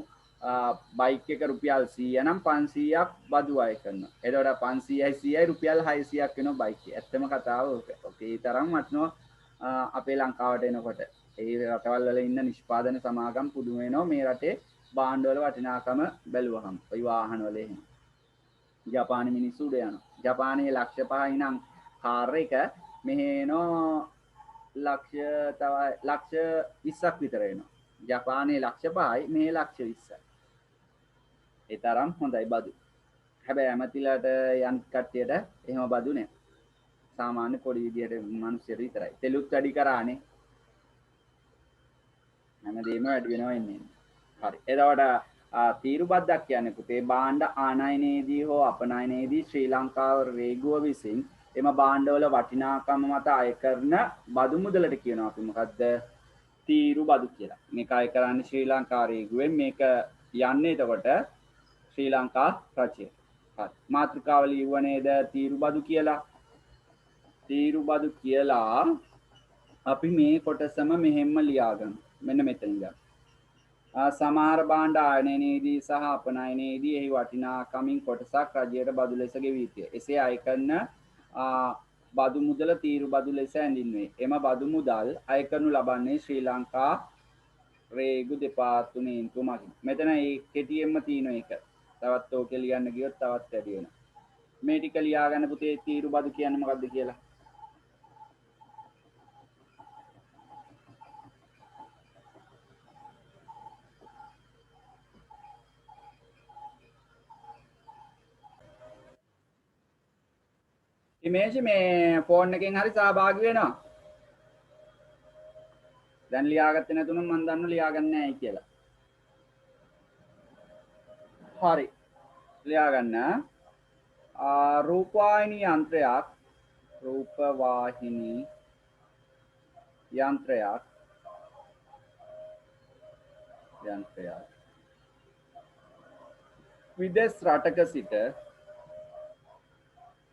බයික් එක රුපියල් 100 නම් 500ක් බදු අය කරනවා. එතකොට 500යි 100යි රුපියල් 600ක් වෙනවා බයික් එක. ඇත්තම කතාව ඕක. ඒ තරම් වටනවා අපේ ලංකාවට එනකොට. ඒ රටවල් වල ඉන්න නිෂ්පාදන සමාගම් පුදුම වෙනවා මේ රටේ භාණ්ඩ වල වටිනාකම බැලුවහම. ওই වාහන වල එහෙම. ජපානි මිනිස්සු උඩ යනවා. ජපානයේ ලක්ෂ 5යි නම් කාර් එක මෙහෙනෝ ලක්ෂ 20ක් විතර එනවා. ජපානයේ ලක්ෂ 5යි මේ ලක්ෂ 20යි. ඒ තරම් හොඳයි බදු. හැබැයි ඇමතිලට යන් කට්ටියට එහෙම බදු නෑ. සාමාන්‍ය පොඩි විදියට මිනිස්සුන්ට විතරයි. තෙලුත් වැඩි කරානේ. හැමදේම වැඩි වෙනවා ඉන්නේ. හරි. එතකොට තීරු බද්දක් කියන්නේ පුතේ භාණ්ඩ ආනයනයේදී හෝ අපනයනයේදී ශ්‍රී ලංකාව රේගුව විසින් එම භාණ්ඩවල වටිනාකම මත අය කරන බදු මුදලට කියනවා අපි මොකද්ද? තීරු බදු කියලා. මේක අය කරන්නේ ශ්‍රී ලංකා රේගුවෙන් මේක යන්නේ එතකොට ශ්‍රී ලංකා රජය. හරි. මාතෘකාව ලියුව නේද තීරු බදු කියලා. තීරු බදු කියලා අපි මේ කොටසම මෙහෙම්ම ලියාගමු. මෙන්න මෙතන ඉඳන්. සමහර භාණ්ඩ ආනයනයේදී සහ අපනයනයේදී එහි වටිනාකමින් කොටසක් රජයට බදු ලෙස ගෙවී යුතුය. එසේ අය කරන බදු මුදල තීරු බදු ලෙස හැඳින්වේ. එම බදු මුදල් අය කරනු ලබන්නේ ශ්‍රී ලංකා රේගු දෙපාර්තමේන්තුව මගින්. මෙතන ඒ කෙටියෙන්ම තියෙන එක. තවත් ඕකේ ලියන්න ගියොත් තවත් වැඩි වෙනවා. මේ ටික ලියා ගන්න පුතේ තීරු බදු කියන්නේ මොකක්ද කියලා. ඉමේජ් මේ ෆෝන් එකෙන් හරි සහභාගී වෙනවා. දැන් ලියාගත්තේ නැතුණු මම දන්නු ලියාගන්නේ නැහැ කියලා. හරි. ලියාගන්න. රූපවාහිනී යන්ත්‍රයක්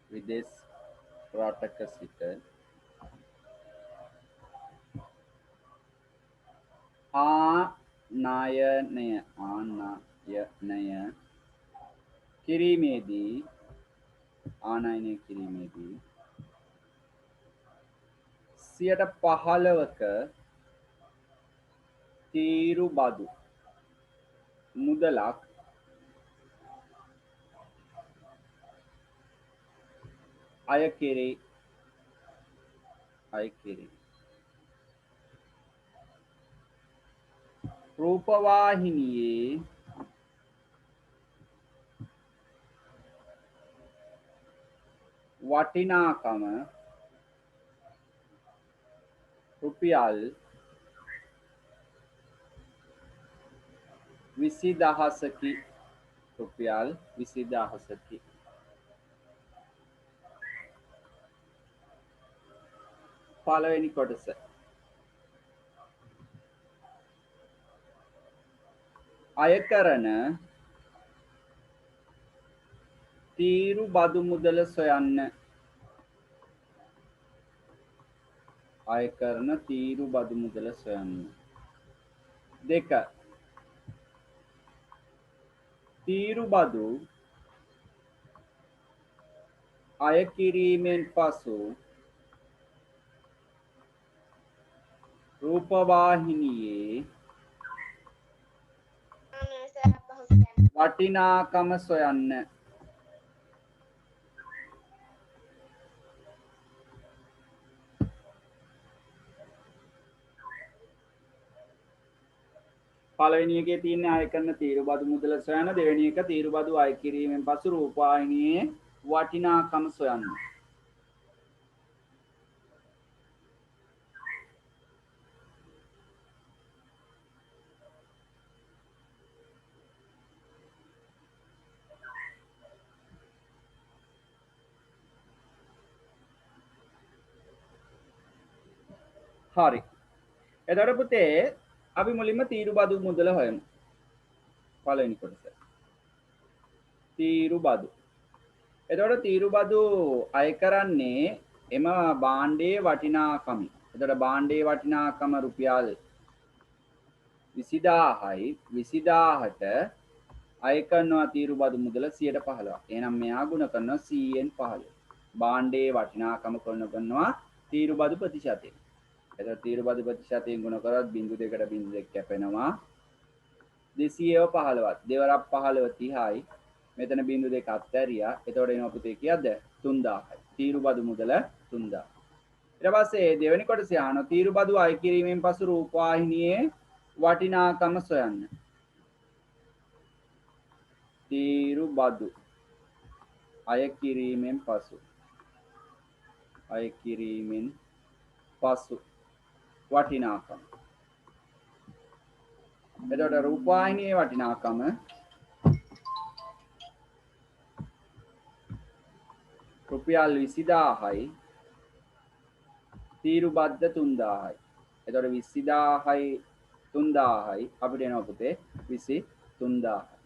විදේශ රටක සිට ආනයනය කිරීමේදී 15%ක තීරු බදු මුදලක් අය කෙරේ. රූපවාහිනියේ වටිනාකම රුපියල් 20000කි. පළවෙනි කොටස අය කරන තීරු බදු මුදල සොයන්න. දෙක තීරු බදු අය කිරීමෙන් පසු රූපවාහිනියේ වටිනාකම සොයන්න. පළවෙනි එකේ තියෙන අය කරන තීරු බදු මුදල සොයන්න. දෙවෙනි එක තීරු බදු අය කිරීමෙන් පසු රූපවාහිනියේ වටිනාකම සොයන්න. හරි. එතකොට පුතේ අපි මුලින්ම තීරු බදු මුදල හොයමු. පළවෙනි කොටස. තීරු බදු. එතකොට තීරු බදු අය කරන්නේ එම භාණ්ඩයේ වටිනාකම. එතකොට භාණ්ඩයේ වටිනාකම රුපියල් 20000යි. 20000ට අය කරනවා තීරු බදු මුදල 15%. එහෙනම් මෙයා ගුණ කරනවා 100න් 15. භාණ්ඩයේ වටිනාකම කරනවා තීරු බදු ප්‍රතිශතය. එතකොට තීරු බදු ප්‍රතිශතයෙන් ගුණ කරොත් 0.2කට 0.2 කැපෙනවා. 215වත් දෙවරක් 15 30යි. මෙතන 0.2 අත්හැරියා. එතකොට එනවා පුතේ කීයද? 3000යි. තීරු බදු මුදල 3000. ඊට පස්සේ දෙවෙනි කොටස යනවා තීරු බදු අය කිරීමෙන් පසු රූපවාහිනියේ වටිනාකම සොයන්න. තීරු බදු අය කිරීමෙන් පසු වටිනාකම. එතකොට රූපවාහිනියේ වටිනාකම රුපියල් 20000යි. තීරු බද්ද 3000යි. එතකොට 20000යි 3000යි අපිට එනවා පුතේ 23000.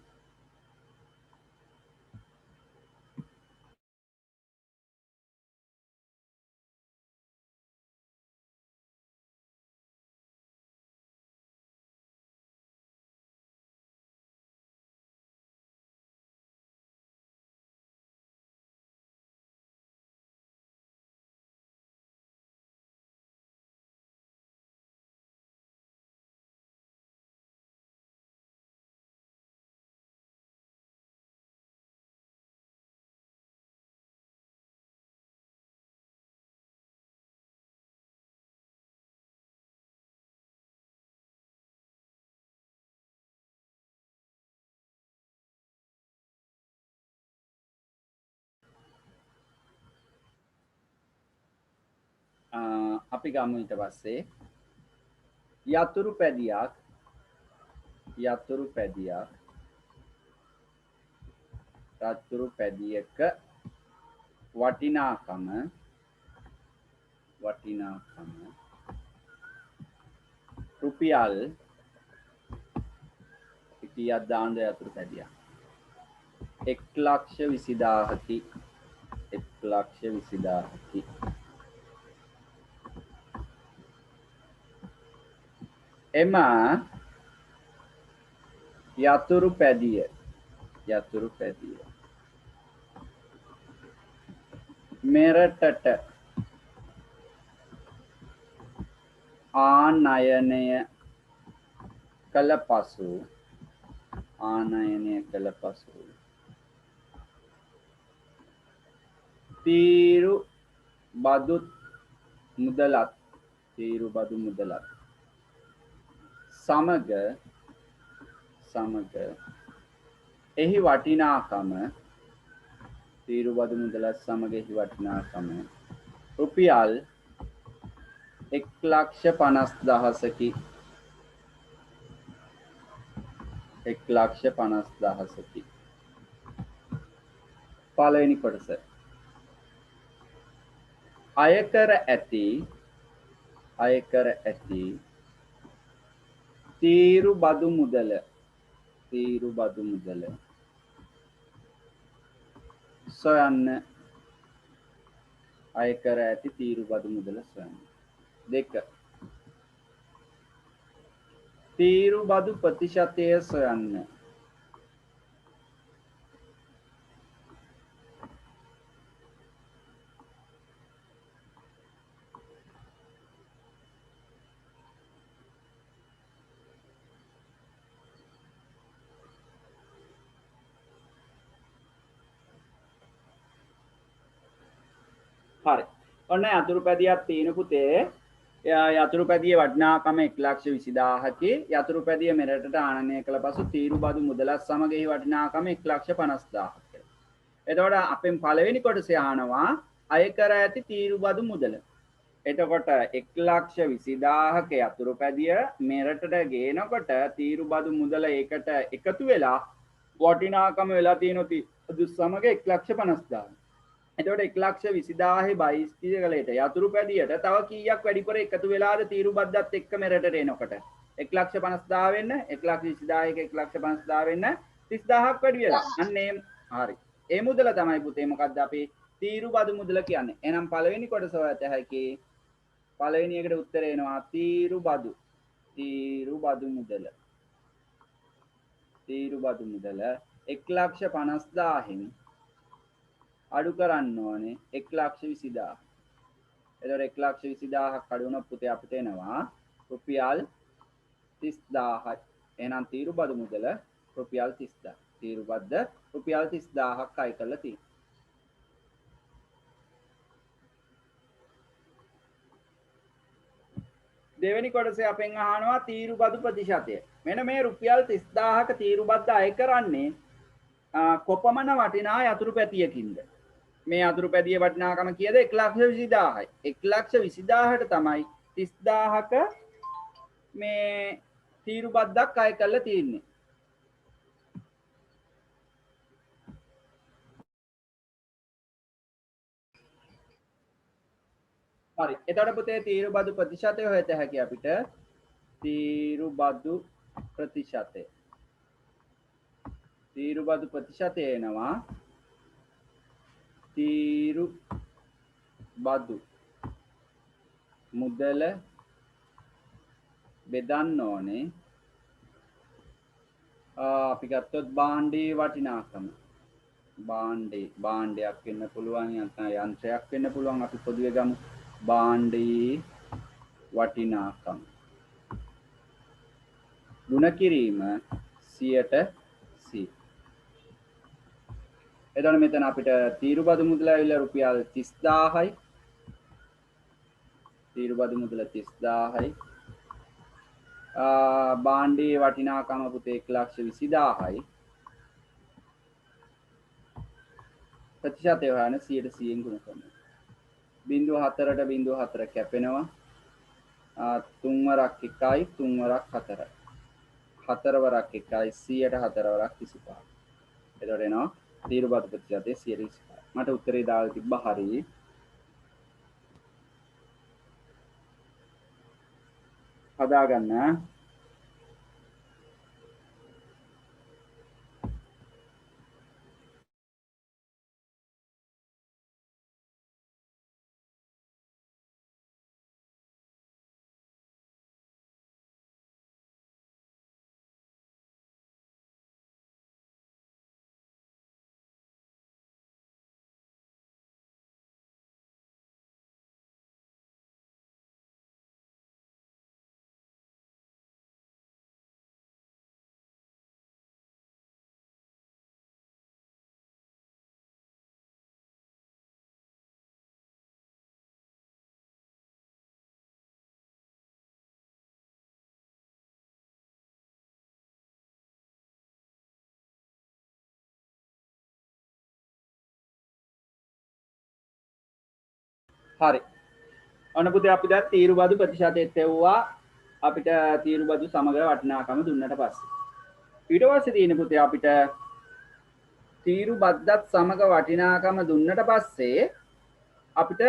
අපි ගමු ඊට පස්සේ යතුරු පැදියක් යතුරු පැදියක වටිනාකම රුපියල් කීයක් දාන්නද යතුරු පැදියක් 1,20,000ක් 1,20,000ක් එම යතුරු පැදිය මෙරටට ආනයනය කළ පසු තීරු බදු මුදලත් සමග එහි වටිනාකම රුපියල් 1,50,000කි 1,50,000කි පළවෙනි කොටස අයකර ඇති තීරු බදු මුදල සොයන්න අයකර ඇති තීරු බදු මුදල සොයන්න 2 තීරු බදු ප්‍රතිශතය සොයන්න හරි ඔන්න යතුරු පැදියක් තියෙන පුතේ යතුරු පැදියේ වටිනාකම 1,20,000කි යතුරු පැදිය මෙරටට ආනයනය කළ පසු තීරු බදු මුදලත් සමග එහි වටිනාකම 1,50,000ක් එතකොට අපෙන් පළවෙනි කොටසේ අහනවා අය කර ඇති තීරු බදු මුදල එතකොට 1,20,000ක යතුරු පැදිය මෙරටට ගේනකොට තීරු බදු මුදල ඒකට එකතු වෙලා වටිනාකම වෙලා තියෙන තීරු සමග 1,50,000 එතකොට 1,20,000 22 කලයට යතුරු පැදියට තව කීයක් වැඩිපුර එකතු වෙලාද තීරු බද්දත් එක්ක මෙරටට එනකොට 1,50,000 වෙන්න 1,20,000 එක 1,50,000 වෙන්න 30,000ක් වැඩි වෙලා අන්න ඒ හරි ඒ මුදල තමයි පුතේ මොකද්ද අපි තීරු බදු මුදල කියන්නේ එහෙනම් පළවෙනි කොටස ඔයත් ඇහැකි පළවෙනි එකට උත්තරේ එනවා තීරු බදු මුදල 1,50,000න් අඩු කරන්න ඕනේ 1,20,000 එතකොට 1,20,000ක් අඩු වුණොත් පුතේ අපිට එනවා රුපියල් 30,000යි එහෙනම් තීරු බදු මුදල රුපියල් 30,000 තීරු බද්ද රුපියල් 30,000ක් අය කරලා තියෙනවා දෙවෙනි කොටසේ අපෙන් අහනවා තීරු බදු ප්‍රතිශතය මෙන්න මේ රුපියල් 30,000ක තීරු බද්ද අය කරන්නේ කොපමණ වටිනා යතුරු පැතියකින්ද මේ යතුරු පැදියේ වටිනාකම කීයද 1,20,000යි 1,20,000ට තමයි 30,000ක මේ තීරු බද්දක් අය කරලා තියෙන්නේ හරි එතකොට පුතේ තීරු බදු ප්‍රතිශතය හොයත හැකි අපිට තීරු බදු ප්‍රතිශතය එනවා තීරු බදු මුදල බෙදන්න ඕනේ අපි ගත්තොත් භාණ්ඩයේ වටිනාකම භාණ්ඩයක් වෙන්න පුළුවන් නැත්නම් යන්ත්‍රයක් වෙන්න පුළුවන් අපි පොදුවේ ගමු භාණ්ඩයේ වටිනාකම ගුණ කිරීම 100% එතකොට මෙතන අපිට තීරු බදු මුදල ඇවිල්ලා රුපියල් 30,000යි තීරු බදු මුදල 30,000යි භාණ්ඩයේ වටිනාකම පුතේ 1,20,000යි ප්‍රතිශතය හොයන 100%න් ගුණ කරනවා 0.4ට 0.4 කැපෙනවා තුන්වරක් 1යි තුන්වරක් 4යි. හතරවරක් 1යි 104වරක් 25. එතකොට එනවා තීරු බදු ප්‍රතිශතය 125. මට උත්තරේ දාලා තිබ්බා හරි. හදාගන්න. හරි. ඔන්න පුතේ අපි දැන් තීරු බදු ප්‍රතිශතයත් එව්වා. අපිට තීරු බදු සමග වටිනාකම දුන්නට පස්සේ. ඊට පස්සේ තියෙන පුතේ අපිට තීරු බද්දත් සමග වටිනාකම දුන්නට පස්සේ අපිට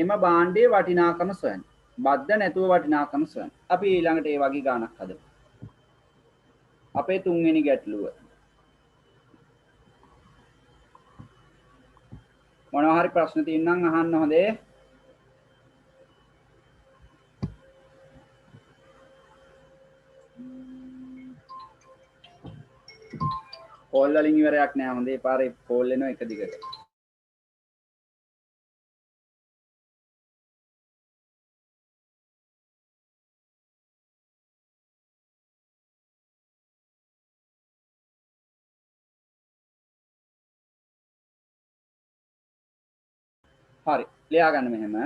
එම භාණ්ඩයේ වටිනාකම සොයන්න. බද්ද නැතුව වටිනාකම සොයන්න. අපි ඊළඟට ඒ වගේ ගානක් හදමු. අපේ තුන්වෙනි ගැටලුව. මොනවා හරි ප්‍රශ්න තියෙනම් අහන්න හොඳේ. කෝල් වලින් ඉවරයක් නෑ හොඳේ. පාරේ කෝල් එනවා එක දිගට. හරි. ලියා ගන්න මෙහෙම.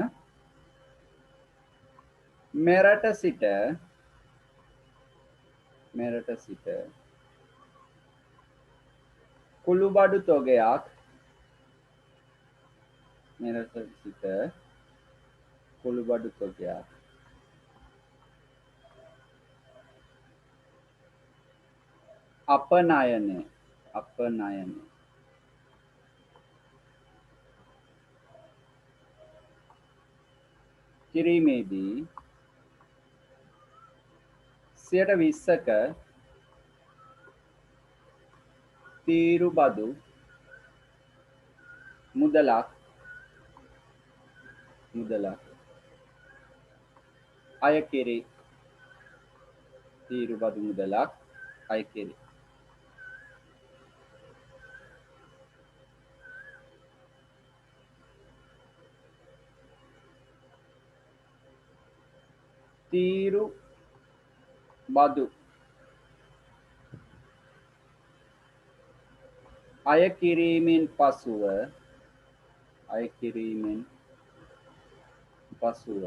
මෙරට සිට කුළුබඩු තොගයක් අපනයන කිරීමේදී 20%ක තීරු බදු මුදලක් අය කෙරේ. තීරු බදු මුදලක් අය කෙරේ. තීරු බදු අය කිරීමෙන් පසුව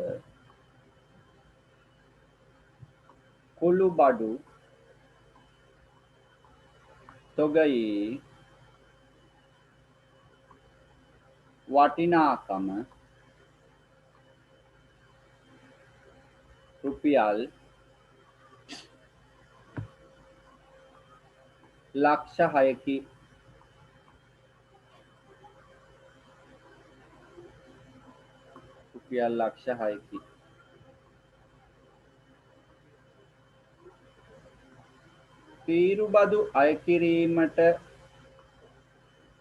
කුළුබඩු තොගයේ වටිනාකම රුපියල් ලක්ෂ 6කි. තීරු බදු අය කිරීමට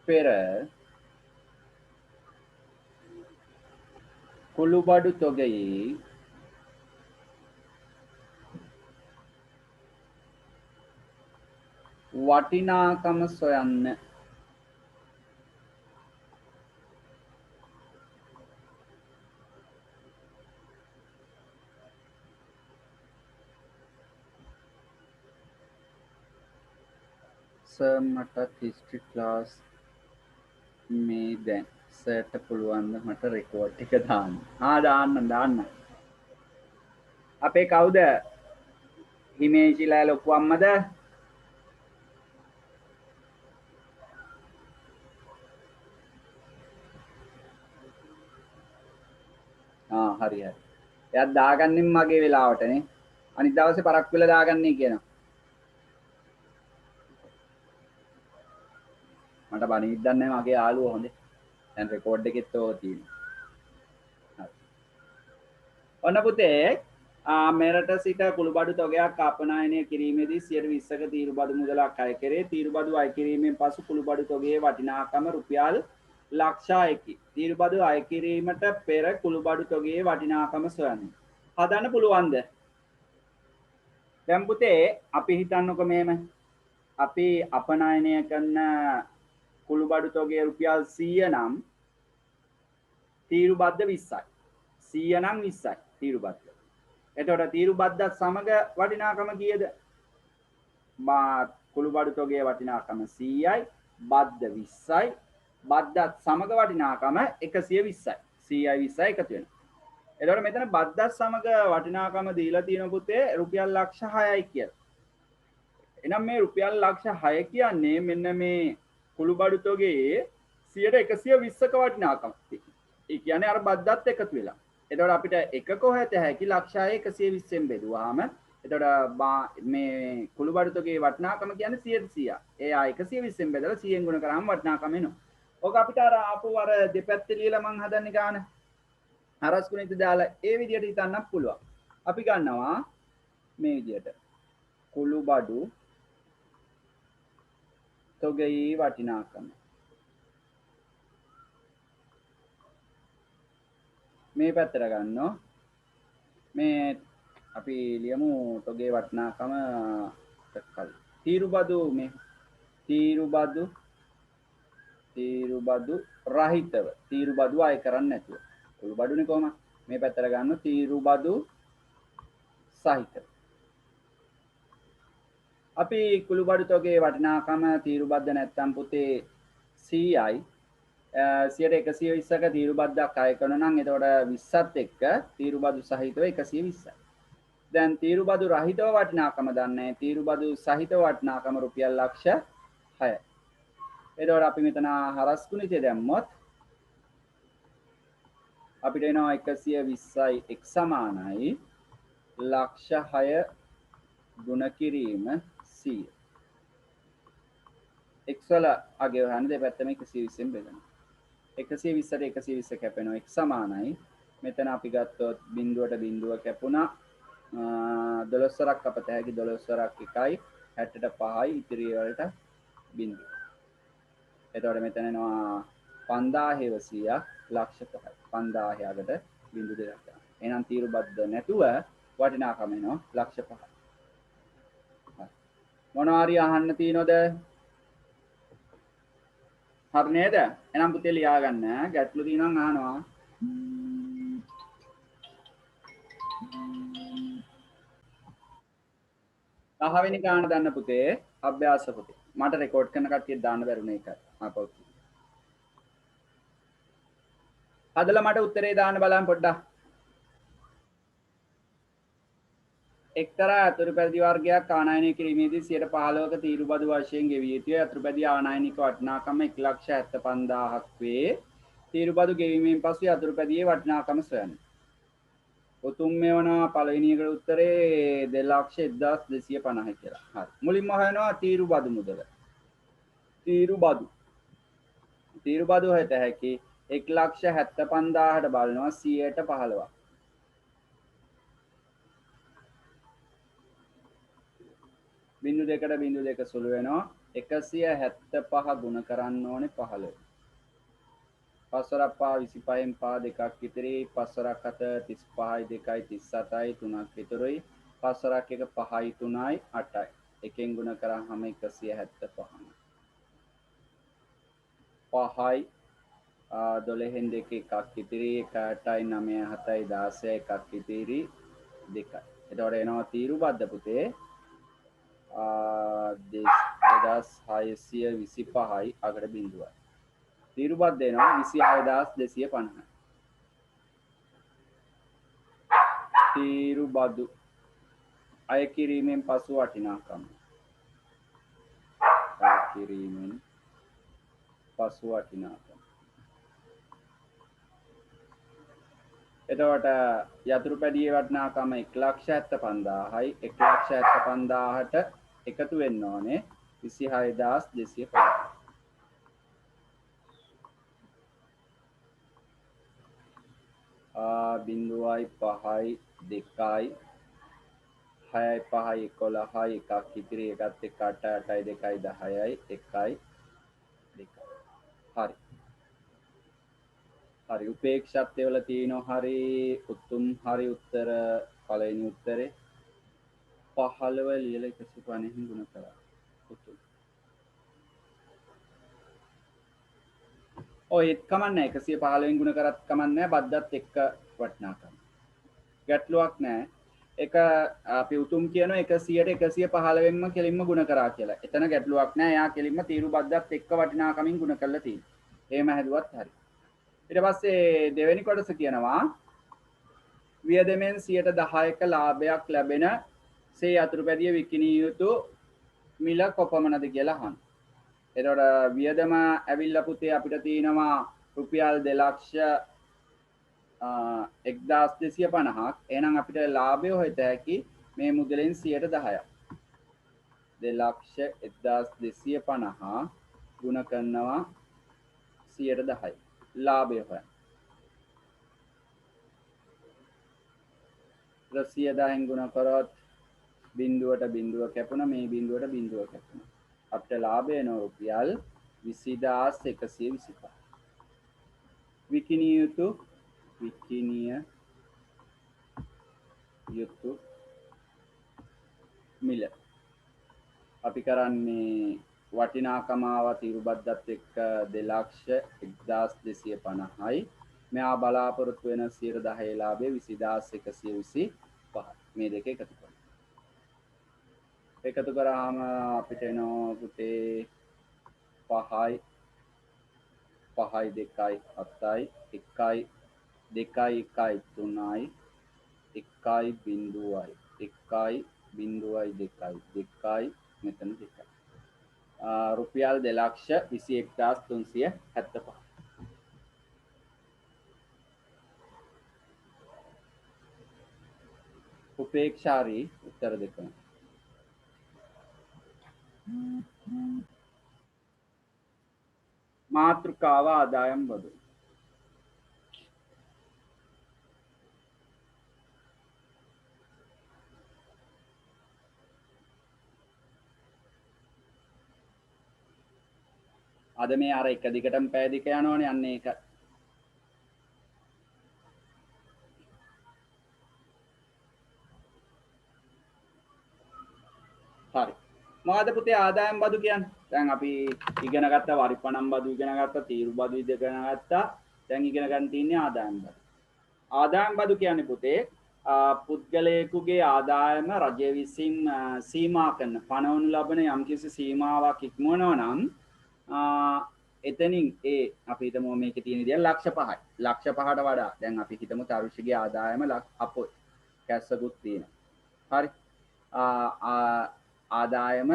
පෙර කුළුබඩු තොගයේ වටිනාකම සොයන්න. සර් මටත් හිස්ටරි ක්ලාස් මේ දැන් සර්ට පුළුවන් ද මට රෙකෝඩ් එක දාන්න? දාන්න. අපේ කවුද? හිමේෂිලා ලොකු අම්මද? හරි. එයාත් දාගන්නේ මගේ වෙලාවටනේ. අනිත් දවසේ පරක්කු වෙලා දාගන්නේ කියනවා. මට බණින්නත් නැහැ මගේ යාළුවෝ හොඳේ. දැන් රෙකෝඩ් එකෙත් ඕක තියෙනවා. හරි. ඔන්න පුතේ මෙරට සිට කුළුබඩු තොගයක් අපනයනය කිරීමේදී 20%ක තීරුබඩු මුදලක් අය කෙරේ. තීරුබඩු අය කිරීමෙන් පසු කුළුබඩු තොගයේ වටිනාකම රුපියල් ලක්ෂයකි. තීරුබඩු අය කිරීමට පෙර කුළුබඩු තොගයේ වටිනාකම සොයන්න. හදන්න පුළුවන්ද? දැන් පුතේ අපි හිතන්නකො මෙහෙම. අපි අපනයනය කරන කුළුබඩු තොගයේ රුපියල් 100 නම් තීරුබද්ද 20යි. 100 නම් 20යි තීරුබද්ද. එතකොට තීරුබද්දත් සමග වටිනාකම කීයද? කුළුබඩු තොගයේ වටිනාකම 100යි, බද්ද 20යි, බද්දත් සමග වටිනාකම 120යි. 100යි 20යි එකතු වෙනවා. එතකොට මෙතන බද්දත් සමග වටිනාකම දීලා තියෙන පුතේ රුපියල් ලක්ෂ 6යි කියලා. එහෙනම් මේ රුපියල් ලක්ෂ 6 කියන්නේ මෙන්න මේ කුළුබඩු තොගයේ 100ට 120ක වටිනාකම. ඒ කියන්නේ අර බද්දත් එකතු වෙලා. එතකොට අපිට එකක හොයත හැකි ලක්ෂය 120ෙන් බෙදුවාම එතකොට මේ කුළුබඩු තොගයේ වටිනාකම කියන්නේ 100%. එයා 120ෙන් බෙදලා 100ෙන් ගුණ කරාම වටිනාකම එනවා. ඕක අපිට අර ආපු අර දෙපැත්තේ ලියලා මං හදන්නේ ගාන. හරස්කුණිත දාලා ඒ විදිහට හිතන්නත් පුළුවන්. අපි ගන්නවා මේ විදිහට. කුළුබඩු තොගයේ වටිනාකම. මේ පැත්තට ගන්නවා. මේ අපි ලියමු තොගේ වටිනාකම කලින්. තීරුබදු මේ තීරුබදු රහිතව තීරුබදු අය කරන්නේ නැතුව. කුළුබඩුනේ කොහමද? මේ පැත්තට ගන්න තීරුබදු සහිතව. අපි කුළුබඩු තොගේ වටිනාකම තීරුබද්ද නැත්තම් පුතේ 100යි 100ක තීරුබද්දක් අය කරනවා නම් එතකොට 20ත් එක්ක තීරුබදු සහිතව 120යි. දැන් තීරුබදු රහිතව වටිනාකම දන්නේ. තීරුබදු සහිතව වටිනාකම රුපියල් ලක්ෂ 6යි. එතකොට අපි මෙතන හරස් ගුණිතය දැම්මොත් අපිට එනවා 120යි x සමානයි ලක්ෂ 6 ගුණ කිරීම 100. x වල අගය හොයන්න දෙපැත්තම 120ෙන් බෙදනවා. 120ට 120 කැපෙනවා x සමානයි. මෙතන අපි ගත්තොත් බිඳුවට බිඳුව කැපුණා. 12ක් අපත හැකි 12ක් 1යි 60ට 5යි ඉතිරි වලට බිඳුව. එතකොට මෙතන එනවා 5000ක් ලක්ෂ 5යි. 5000කට බිඳු දෙකක් ගන්න. එහෙනම් තීරුබද්ද නැතුව වටිනාකම එනවා ලක්ෂ 5යි. මොනවා හරි අහන්න තියෙනවද? හරි නේද? එහෙනම් පුතේ ලියා ගන්න. ගැටලු තියෙනවා නම් අහනවා. දහවෙනි ගාන දන්න පුතේ අභ්‍යාස පුතේ. මට රෙකෝඩ් කරන කට්ටිය දාන්න බැරුණේ ඒකයි. ආපහු. හදලා මට උත්තරේ දාන්න බලන්න පොඩ්ඩක්. එක්තරා අතුරුපැදි වර්ගයක් ආනයනය කිරීමේදී 15%ක තීරුබදු වශයෙන් ගෙවිය යුතුයි. අතුරුපැදි ආනයනික වටිනාකම 1,75,000ක් වේ. තීරුබදු ගෙවීමෙන් පසු අතුරුපැදියේ වටිනාකම සොයන්න. උතුම් මෙවනවා පළවෙනි එකට උත්තරේ 2,01,250 කියලා. හරි. මුලින්ම හොයනවා තීරුබදු මුදල. තීරුබදු හොයත හැකි 1,75,000ට බලනවා 100%. බිඳු දෙකට බිඳු දෙක සුළු වෙනවා 175 ගුණ කරන්න ඕනේ 15. 5 පහ 25න් පහ දෙකක් ඉතිරි 5 7 35යි 2යි 37යි 3ක් ඉතුරුයි 5 1 5යි 3යි 8යි. එකෙන් ගුණ කරාම 175. 5යි 12න් දෙක එකක් ඉතිරි 8යි 9යි 7යි 16යි එකක් ඉතිරි 2යි. එතකොට එනවා තීරුබද්ද පුතේ 2625යි අගට බිඳුවයි. තීරුබද්ද එනවා 26250. තීරුබදු අය කිරීමෙන් පසු වටිනාකම. අය කිරීමෙන් පසු වටිනාකම. එතකොට යතුරු පැඩියේ වටිනාකම 1,75,000යි 1,75,000ට එකතු වෙන්න ඕනේ 26250. බිඳුවයි 5යි 2යි 6යි 5යි 11යි එකක් ඉතිරි එකත් එක්ක 8යි 2යි 10යි 1යි 2යි. හරි. හරි උපේක්ෂත්වය වල තියෙනවා හරි උතුම් හරි උත්තර පළවෙනි උත්තරේ 15 ලියලා 150 ගුණ කරා. උතුම්. ඔය ඒත් කමන්නේ 115 ගුණ කරත් කමන්නේ බද්දත් එක්ක වටිනාකම. ගැටලුවක් නැහැ. එක අපි උතුම් කියනවා 100ට 115න්ම කෙලින්ම ගුණ කරා කියලා. එතන ගැටලුවක් නැහැ. එයා කෙලින්ම තීරු බද්දත් එක්ක වටිනාකමින් ගුණ කරලා තියෙනවා. එහෙම හැදුවත් හරි. ඊට පස්සේ දෙවෙනි කොටස කියනවා වියදමෙන් 10%ක ලාභයක් ලැබෙන සේ යතුරු පැදිය විකිණිය යුතු මිල කොපමණද කියලා අහන්න. එතකොට වියදම ඇවිල්ලා පුතේ අපිට තියෙනවා රුපියල් 2,1250ක්. එහෙනම් අපිට ලාභය හොයත හැකි මේ මුදලෙන් 10%ක්. 2,1250 ගුණ කරනවා 10%. ලාභය හොයන්න. 100න් ගුණ කරොත් බිඳුවට බිඳුව කැපුණා මේ බිඳුවට බිඳුව කැපුණා. අපිට ලාභය එන රුපියල් 20,125. විකිණිය යුතු මිල. අපි කරන්නේ වටිනාකම ආවා තීරුබද්දත් එක්ක 2,01,250යි. මෙයා බලාපොරොත්තු වෙන 10% ලාභය 20,125. මේ දෙක එකතු කරනවා. එකතු කරාම අපිට එනවා පුතේ 5යි 5යි 2යි 7යි 1යි 2යි 1යි 3යි 1යි බිඳුවයි 1යි බිඳුවයි 2යි 2යි මෙතන 2යි. රුපියල් 2,21,375. උපේක්ෂාරී උත්තර දෙකම. මාතෘකාව ආදායම් බදු. අද මේ අර එක දිගටම පැය දෙක යනවනේ අන්න ඒක. හරි. මොකද පුතේ ආදායම් බදු කියන්නේ? දැන් අපි ඉගෙන ගත්ත වරිපණම් බදු ඉගෙන ගත්තා, තීරු බදු ඉගෙන ගත්තා. දැන් ඉගෙන ගන්න තියෙන්නේ ආදායම් බදු. ආදායම් බදු කියන්නේ පුතේ පුද්ගලයෙකුගේ ආදායම රජය විසින් සීමා කරන පනවනු ලබන යම්කිසි සීමාවක් ඉක්මවනවා නම් එතනින් ඒ අපි හිතමු මේකේ තියෙන විදිය ලක්ෂ 5යි. ලක්ෂ 5ට වඩා දැන් අපි හිතමු තරුෂිගේ ආදායම අපොයි කැස්සකුත් තියෙනවා. හරි. ආදායම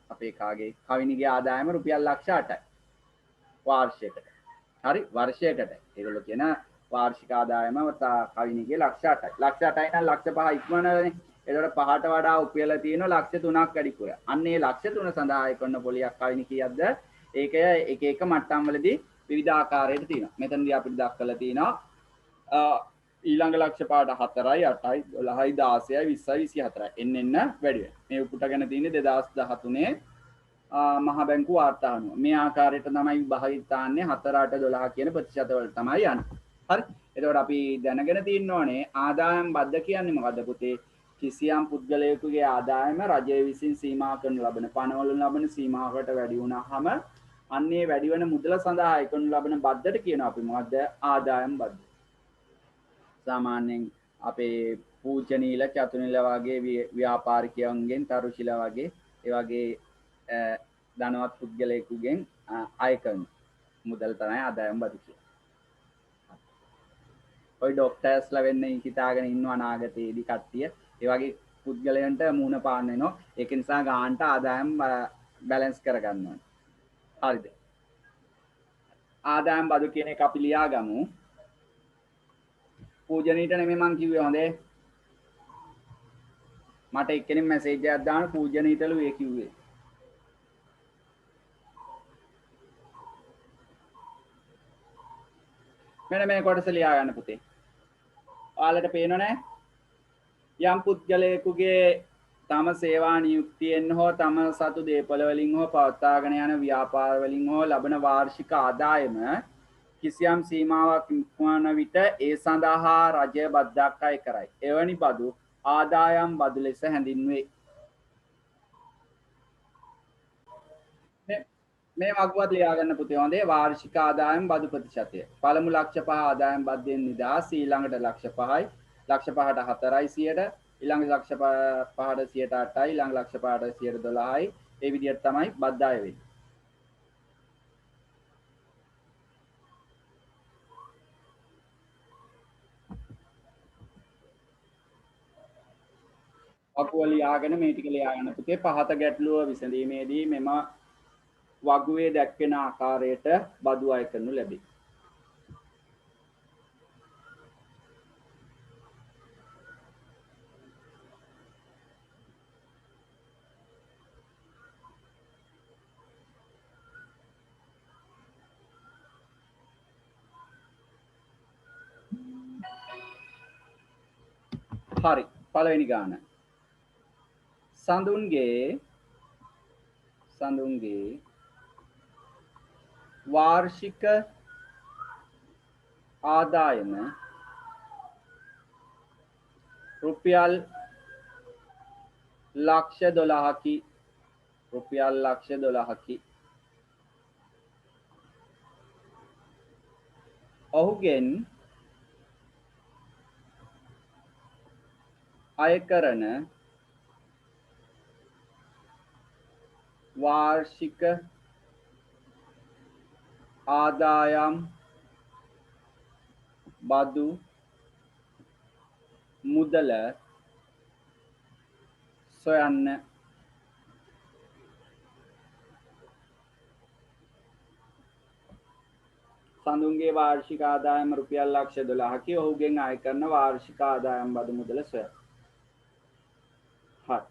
අපේ කාගේ කවිනිගේ ආදායම රුපියල් ලක්ෂ 8යි. වාර්ෂිකයට. හරි වර්ෂයකට. ඒගොල්ලෝ කියන වාර්ෂික ආදායම කවිනිගේ ලක්ෂ 8යි. ලක්ෂ 8යි නම් ලක්ෂ 5 ඉක්මනනේ. ඒකට 5ට වඩා උපයලා තියෙන ලක්ෂ 3ක් වැඩි කුර. අන්න ඒ ලක්ෂ 3 සඳහා එකන පොලියක් කවිනි කීයක්ද? ඒක එක එක මට්ටම් වලදී විවිධ ආකාරයට තියෙනවා. මෙතනදී අපිට දක්වලා තියෙනවා ඊළඟ ලක්ෂ පාට 4යි 8යි 12යි 16යි 20යි 24යි එන්න වැඩි වෙනවා. මේ උපුටගෙන තියෙන්නේ 2013 මහ බැංකුව වාර්තා අනුව. මේ ආකාරයට තමයි විභාගිතාන්නේ 4 8 12 කියන ප්‍රතිශත වලට තමයි යන්නේ. හරි. එතකොට අපි දැනගෙන තියෙන්න ඕනේ ආදායම් බද්ද කියන්නේ මොකද්ද පුතේ? කිසියම් පුද්ගලයෙකුගේ ආදායම රජය විසින් සීමා කරන ලබන පනවලු ලබන සීමාවකට වැඩි වුණාම අන්නේ වැඩි වෙන මුදල සඳහා එකනු ලබන බද්දට කියනවා අපි මොකද්ද? ආදායම් බද්ද. සාමාන්‍යයෙන් අපේ පූජනීල චතුනිල වගේ ව්‍යාපාරිකයන්ගෙන් තරුශිල වගේ ඒ වගේ ධනවත් පුද්ගලයෙකුගෙන් අය කරන මුදල් තමයි ආදායම් බදු කියන්නේ. ඔය ඩොක්ටර්ස්ලා වෙන්න හිතාගෙන ඉන්නවා අනාගතයේදී කට්ටිය. ඒ වගේ පුද්ගලයන්ට මුණ පාන්න වෙනවා. ඒක නිසා ගාන්ට ආදායම් බැලන්ස් කරගන්න ඕනේ. හරිද? ආදායම් බදු කියන එක අපි ලියා ගමු. පූජනීට නෙමෙයි මං කිව්වේ හොඳේ. මට එක්කෙනෙක් මැසේජ් එකක් දාන පූජනීටලු ඒ කිව්වේ. මෙන්න මේ කොටස ලියා ගන්න පුතේ. ඔයාලට පේනව නෑ? යම් පුද්ගලයෙකුගේ තම සේවා නියුක්තියෙන් හෝ තම සතු දේපොළ වලින් හෝ පවත්වාගෙන යන ව්‍යාපාර වලින් හෝ ලබන වාර්ෂික ආදායම කිසියම් සීමාවක් ඉක්මවන විට ඒ සඳහා රජය බද්දක් අය කරයි. එවැනි බදු ආදායම් බදු ලෙස හැඳින්වේ. මේ වගුවත් ලියා ගන්න පුතේ හොඳේ. වාර්ෂික ආදායම් බදු ප්‍රතිශතය. පළමු ලක්ෂ 5 ආදායම් බද්දෙන් නිදහස්. ඊළඟට ලක්ෂ 5යි. ලක්ෂ 5ට 4යි 100ට. ඊළඟ ලක්ෂ 5ට 8යි. ඊළඟ ලක්ෂ 5ට 12යි. ඒ විදිහට තමයි බද්දාය වෙන්නේ. වගුව ලියාගෙන මේ ටික ලියා ගන්න පුතේ. පහත ගැටලුව විසඳීමේදී මෙම වගුවේ දැක්වෙන ආකාරයට බදු අය කරනු ලැබේ. හරි. පළවෙනි ගාන. සඳුන්ගේ වාර්ෂික ආදායම රුපියල් ලක්ෂ 12කි. රුපියල් ලක්ෂ 12කි. ඔහුගෙන් අය කරන වාර්ෂික ආදායම් බදු මුදල සොයන්න. සඳුන්ගේ වාර්ෂික ආදායම රුපියල් ලක්ෂ 12කි. ඔහුගෙන් අය කරන වාර්ෂික ආදායම් බදු මුදල සොයන්න. හරි.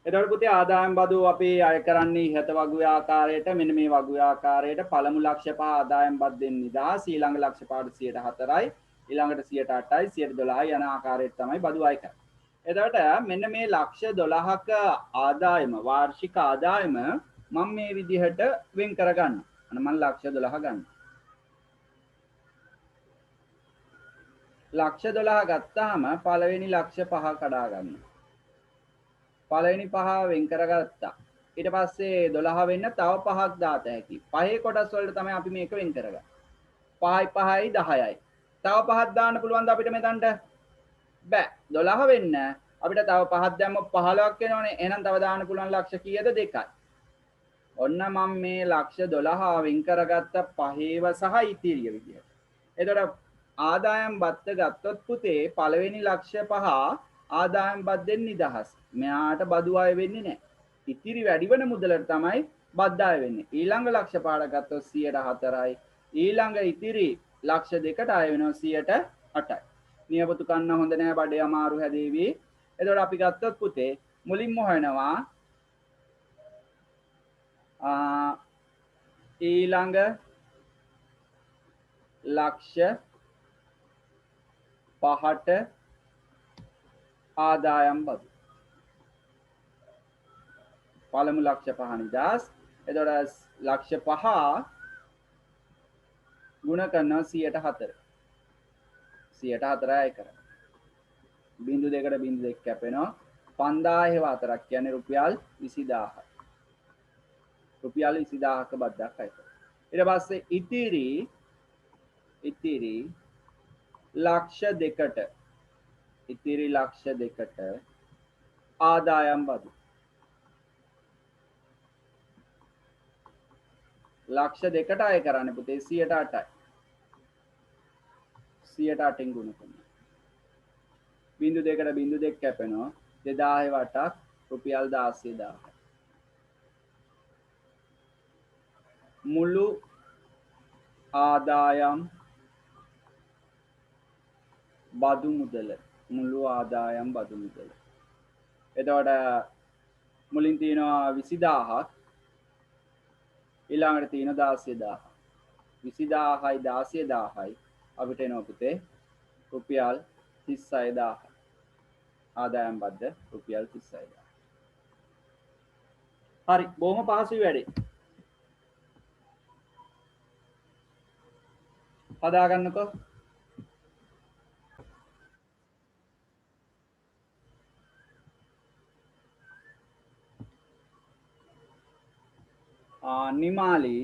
එතකොට පුතේ ආදායම් බදු අපි අය කරන්නේ ඉහත වගුවේ ආකාරයට. මෙන්න මේ වගුවේ ආකාරයට පළමු ලක්ෂ 5 ආදායම් බද්දෙන් නිදහස්. ඊළඟ ලක්ෂ 5ට 104යි. ඊළඟට 108යි 112යි යන ආකාරයට තමයි බදු අය කරන්නේ. එතකොට මෙන්න මේ ලක්ෂ 12ක ආදායම වාර්ෂික ආදායම මම මේ විදිහට වෙන් කරගන්නවා. අන්න මම ලක්ෂ 12 ගන්නවා. ලක්ෂ 12 ගත්තාම පළවෙනි ලක්ෂ 5 කඩා ගන්නවා. පළවෙනි 5 වෙන් කරගත්තා. ඊට පස්සේ 12 වෙන්න තව 5ක් දාත හැකි. පහේ කොටස් වලට තමයි අපි මේක වෙන් කරගන්නේ. 5යි 5යි 10යි. තව 5ක් දාන්න පුළුවන්ද අපිට මෙතනට? බෑ. 12 වෙන්න අපිට තව 5ක් දැම්මොත් 15ක් වෙනවනේ. එහෙනම් තව දාන්න පුළුවන් ලක්ෂ කීයද? 2යි. ඔන්න මම මේ ලක්ෂ 12 වෙන් කරගත්ත පහේව සහ ඉතිරිය විදියට. එතකොට ආදායම් බද්ද ගත්තොත් පුතේ පළවෙනි ලක්ෂ 5 ආදායම් බද්දෙන් නිදහස්. මෙයාට බදු අය වෙන්නේ නැහැ. ඉතිරි වැඩි වෙන මුදලට තමයි බද්ද අය වෙන්නේ. ඊළඟ ලක්ෂ 5ට ගත්තොත් 104යි. ඊළඟ ඉතිරි ලක්ෂ 2ට අය වෙනවා 108යි. නියපොතු කන්න හොඳ නැහැ බඩේ අමාරු හැදේවි. එතකොට අපි ගත්තොත් පුතේ මුලින්ම හොයනවා ඊළඟ ලක්ෂ 5ට ආදායම් බදු. පළමු ලක්ෂ 5 නිදහස්. එතකොට ලක්ෂ 5 ගුණ කරනවා 104. 104යි කරා. බිංදු දෙකට බිංදු දෙක කැපෙනවා. 5004ක් කියන්නේ රුපියල් 20000යි. රුපියල් 20000ක බද්දක් අය කරා. ඊට පස්සේ ඉතිරි ලක්ෂ 2කට ආදායම් බදු. ලක්ෂ 2ට අය කරන්නේ පුතේ 108යි. 108න් ගුණ කරනවා. බිංදු දෙකට බිංදු දෙක කැපෙනවා. 2008ක් රුපියල් 16000යි. මුළු ආදායම් බදු මුදල මුළු ආදායම් බදු මුදල. එතකොට මුලින් තියෙනවා 20000ක් ඊළඟට තියෙන 16000. 20000යි 16000යි අපිට එනවා පුතේ රුපියල් 36000. ආදායම් බද්ද රුපියල් 36000. හරි බොහොම පහසුයි වැඩේ. හදා ගන්නකෝ. නිමාලි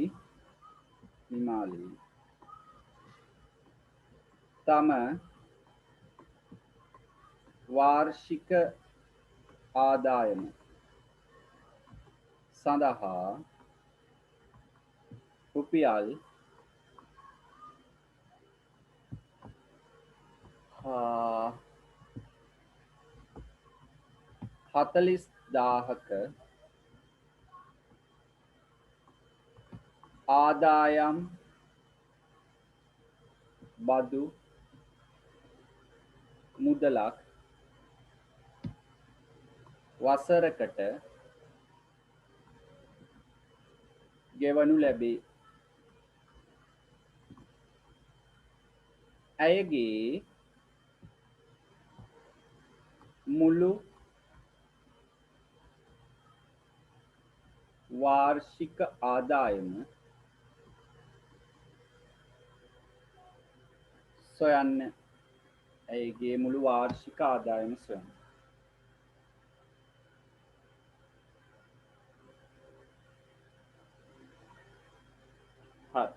තම වාර්ෂික ආදායම සඳහා රුපියල් 40000ක ආදායම් බදු මුදලක් වසරකට ගෙවනු ලැබේ. ඇයගේ මුළු වාර්ෂික ආදායම සොයන්න. ඇයගේ මුළු වාර්ෂික ආදායම සොයන්න. හරි.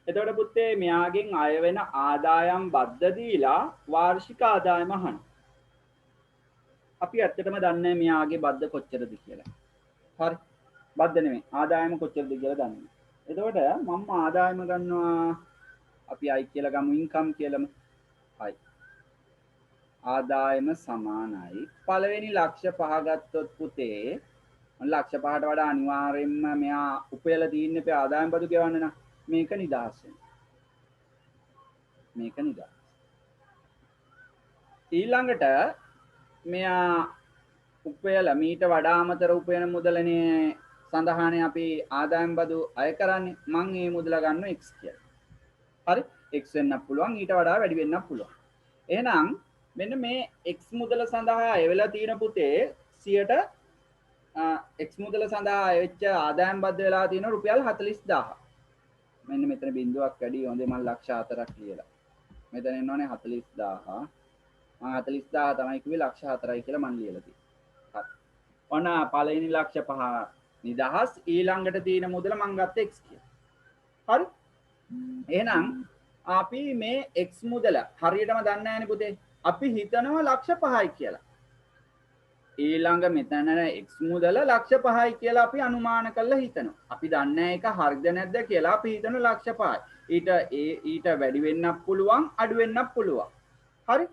එතකොට පුතේ මෙයාගෙන් අය වෙන ආදායම් බද්ද දීලා වාර්ෂික ආදායම අහන්න. අපි ඇත්තටම දන්නේ මෙයාගේ බද්ද කොච්චරද කියලා. හරි. බද්ද නෙමෙයි ආදායම කොච්චරද කියලා දන්නේ. එතකොට මම ආදායම ගන්නවා අපි i කියලා ගමු ඉන්කම් කියලාම. හයි. ආදායම සමානයි පළවෙනි ලක්ෂ 5 ගත්තොත් පුතේ ලක්ෂ 5ට වඩා අනිවාර්යෙන්ම මෙයා උපයලා තියෙන්නේ අපේ ආදායම් බදු ගෙවන්න නම් මේක නිදහස් වෙනවා. මේක නිදහස්. ඊළඟට මෙයා උපයලා මීට වඩා අමතර උපයන මුදලනේ සඳහානේ අපි ආදායම් බදු අය කරන්නේ. මම මේ මුදල ගන්නවා x කියලා. හරි x වෙන්නත් පුළුවන් ඊට වඩා වැඩි වෙන්නත් පුළුවන්. එහෙනම් මෙන්න මේ x මුදල සඳහා අය වෙලා තියෙන පුතේ 100ට x මුදල සඳහා අය වෙච්ච ආදායම් බද්ද වෙලා තියෙන රුපියල් 40000. මෙන්න මෙතන බිඳුවක් වැඩි හොඳේ මම ලක්ෂ 4ක් ලියලා. මෙතන එන්නෝනේ 40000. මම 40000 තමයි කිව්වේ ලක්ෂ 4යි කියලා මම ලියලා තියෙනවා. හරි. ඔන්න පළවෙනි ලක්ෂ 5 නිදහස් ඊළඟට තියෙන මුදල මම ගත්ත x කියලා. හරි. එහෙනම් අපි මේ x මුදල හරියටම දන්නේ නැහැනේ පුතේ. අපි හිතනවා ලක්ෂ 5යි කියලා. ඊළඟ මෙතන x මුදල ලක්ෂ 5යි කියලා අපි අනුමාන කරලා හිතනවා. අපි දන්නේ ඒක හරිද නැද්ද කියලා අපි හිතනවා ලක්ෂ 5යි. ඊට වැඩි වෙන්නත් පුළුවන් අඩු වෙන්නත් පුළුවන්. හරි.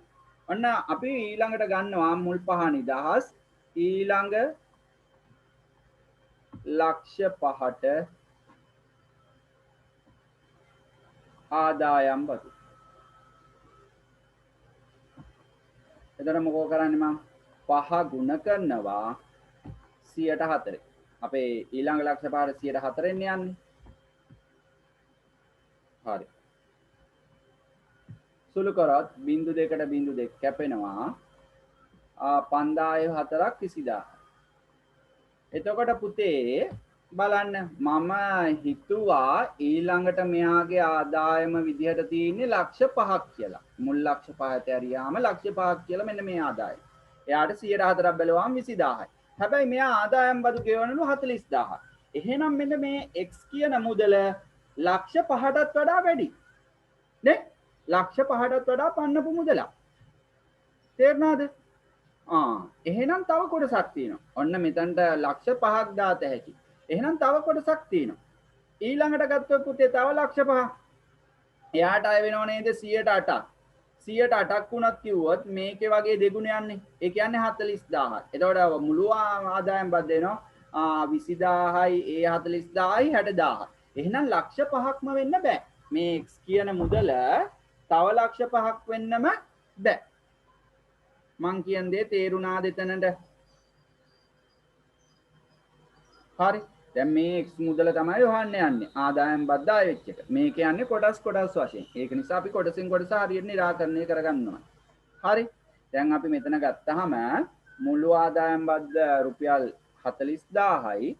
ඔන්න අපි ඊළඟට ගන්නවා මුල් 5 නිදහස් ඊළඟ ලක්ෂ 5ට ආදායම් බදු. එතන මොකෝ කරන්නේ මම 5 ගුණ කරනවා 104. අපේ ඊළඟ ලක්ෂ 5ට 104 යන්නේ. හරි. සුළු කරොත් 0.2 කැපෙනවා 5004ක් 20000. එතකොට පුතේ බලන්න මම හිතුවා ඊළඟට මෙයාගේ ආදායම විදිහට තියෙන්නේ ලක්ෂ 5ක් කියලා. මුල් ලක්ෂ 5ට ඇරියාම ලක්ෂ 5ක් කියලා මෙන්න මේ ආදායම. එයාට 104ක් බැලුවාම 20000යි. හැබැයි මෙයා ආදායම් බදු ගෙවනලු 40000. එහෙනම් මෙන්න මේ x කියන මුදල ලක්ෂ 5ටත් වඩා වැඩි. නේ? ලක්ෂ 5ටත් වඩා පන්නපු මුදලක්. තේරුණාද? එහෙනම් තව කොටසක් තියෙනවා. ඔන්න මෙතනට ලක්ෂ 5ක් දාත හැකි. එහෙනම් තව කොටසක් තියෙනවා. ඊළඟට ගත්තොත් පුතේ තව ලක්ෂ 5. එයාට අය වෙනව නේද 108ක්. 108ක් වුණත් කිව්වොත් මේකේ වගේ දෙගුණ යන්නේ. ඒ කියන්නේ 40000ක්. එතකොට මුළු ආදායම් බද්ද වෙනවා 20000යි ඒ 40000යි 60000. එහෙනම් ලක්ෂ 5ක්ම වෙන්න බෑ. මේ x කියන මුදල තව ලක්ෂ 5ක් වෙන්නම බෑ. මං කියන දේ තේරුණාද එතනට? හරි. දැන් මේ x මුදල තමයි හොයන්න යන්නේ. ආදායම් බද්ධ ආය වෙච්ච එක. මේ කියන්නේ කොටස් වශයෙන්. ඒක නිසා අපි කොටසින් කොටස හරියට निराකරණය කරගන්නවා. හරි. දැන් අපි මෙතන ගත්තාම මුළු ආදායම් බද්ධ රුපියල් 40000යි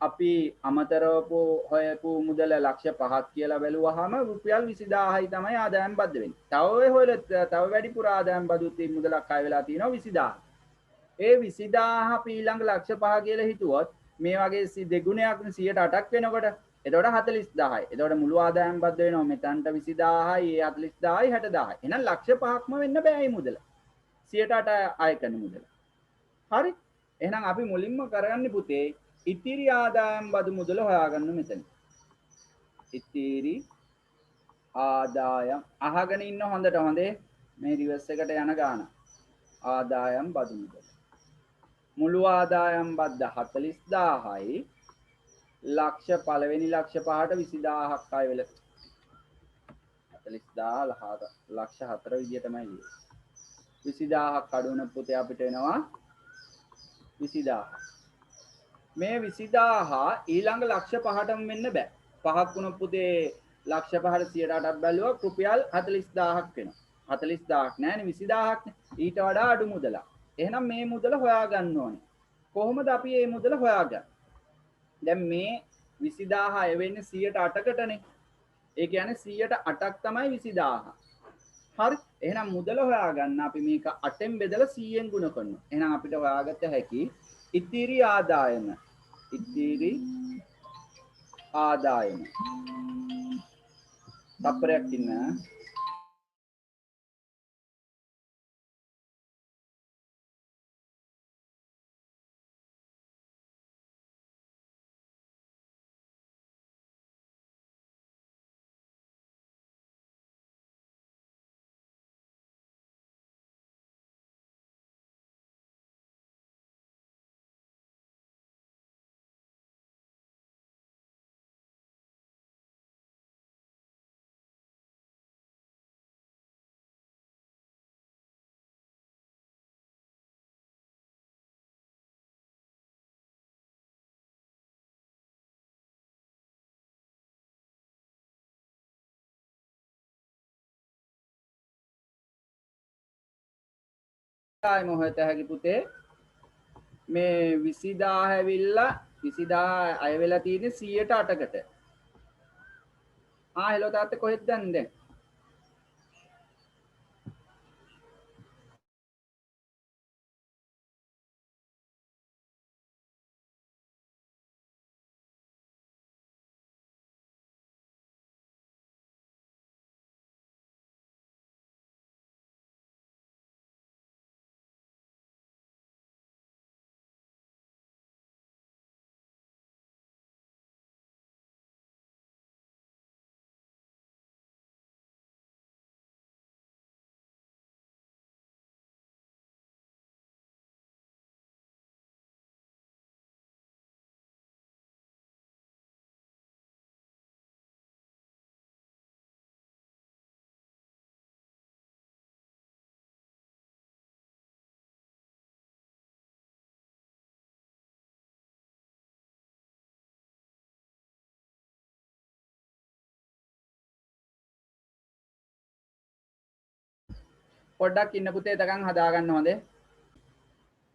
අපි අමතරව හොයපු මුදල ලක්ෂ 5ක් කියලා බැලුවාම රුපියල් 20000යි තමයි ආදායම් බද්ධ වෙන්නේ. තව වැඩිපුර ආදායම් බදුත් මුදලක් අය වෙලා තියෙනවා 20000. ඒ 20000 අපි ඊළඟ ලක්ෂ 5 කියලා හිතුවොත් මේ වගේ දෙගුණයක් 108ක් වෙනකොට එතකොට 40000යි. එතකොට මුළු ආදායම් බද්ධ වෙනවා මෙතනට 20000යි, ඒ 40000යි 60000යි. එහෙනම් ලක්ෂ 5ක්ම වෙන්න බෑ මේ මුදල. 108 අය කරන මුදල. හරි. එහෙනම් අපි මුලින්ම කරගන්නේ පුතේ ඉතිරි ආදායම් බදු මුදල හොයාගන්න මෙතන. ඉතිරි ආදායම් අහගෙන ඉන්න හොඳට හොඳේ මේ රිවර්ස් එකට යන ගාන. ආදායම් බදු මුදල. මුළු ආදායම් බද්ධ 40000යි ලක්ෂ පළවෙනි ලක්ෂ 5ට 20000ක් අය වෙල 40000 ලක්ෂ 4 විදියටමයි ලියන්නේ. 20000ක් අඩු වුණ පුතේ අපිට එනවා 20000. මේ 20000 ඊළඟ ලක්ෂ 5ටම වෙන්න බෑ. 5ක් වුණ පුතේ ලක්ෂ 5ට 108ක් බැලුවා රුපියල් 40000ක් වෙනවා. 40000ක් නෑනේ 20000ක් නේ. ඊට වඩා අඩු මුදලක්. එහෙනම් මේ මුදල හොයාගන්න ඕනේ. කොහොමද අපි මේ මුදල හොයාගන්නේ? දැන් මේ 20000 අය වෙන්නේ 108කටනේ. ඒ කියන්නේ 108ක් තමයි 20000. හරි. එහෙනම් මුදල හොයාගන්න අපි මේක 8ෙන් බෙදලා 100ෙන් ගුණ කරනවා. එහෙනම් අපිට හොයාගත්ත හැකි ඉතිරි ආදායම. ඉතිරි ආදායම. තප්පරයක් ඉන්න. ආයි මොහොත හැකි පුතේ මේ 20000 ඇවිල්ලා 20000 අය වෙලා තියෙන්නේ 108කට. හෙලෝ තාත්තේ කොහෙද දන්නේ දැන්? පොඩ්ඩක් ඉන්න පුතේ එතකන් හදාගන්න හොඳේ.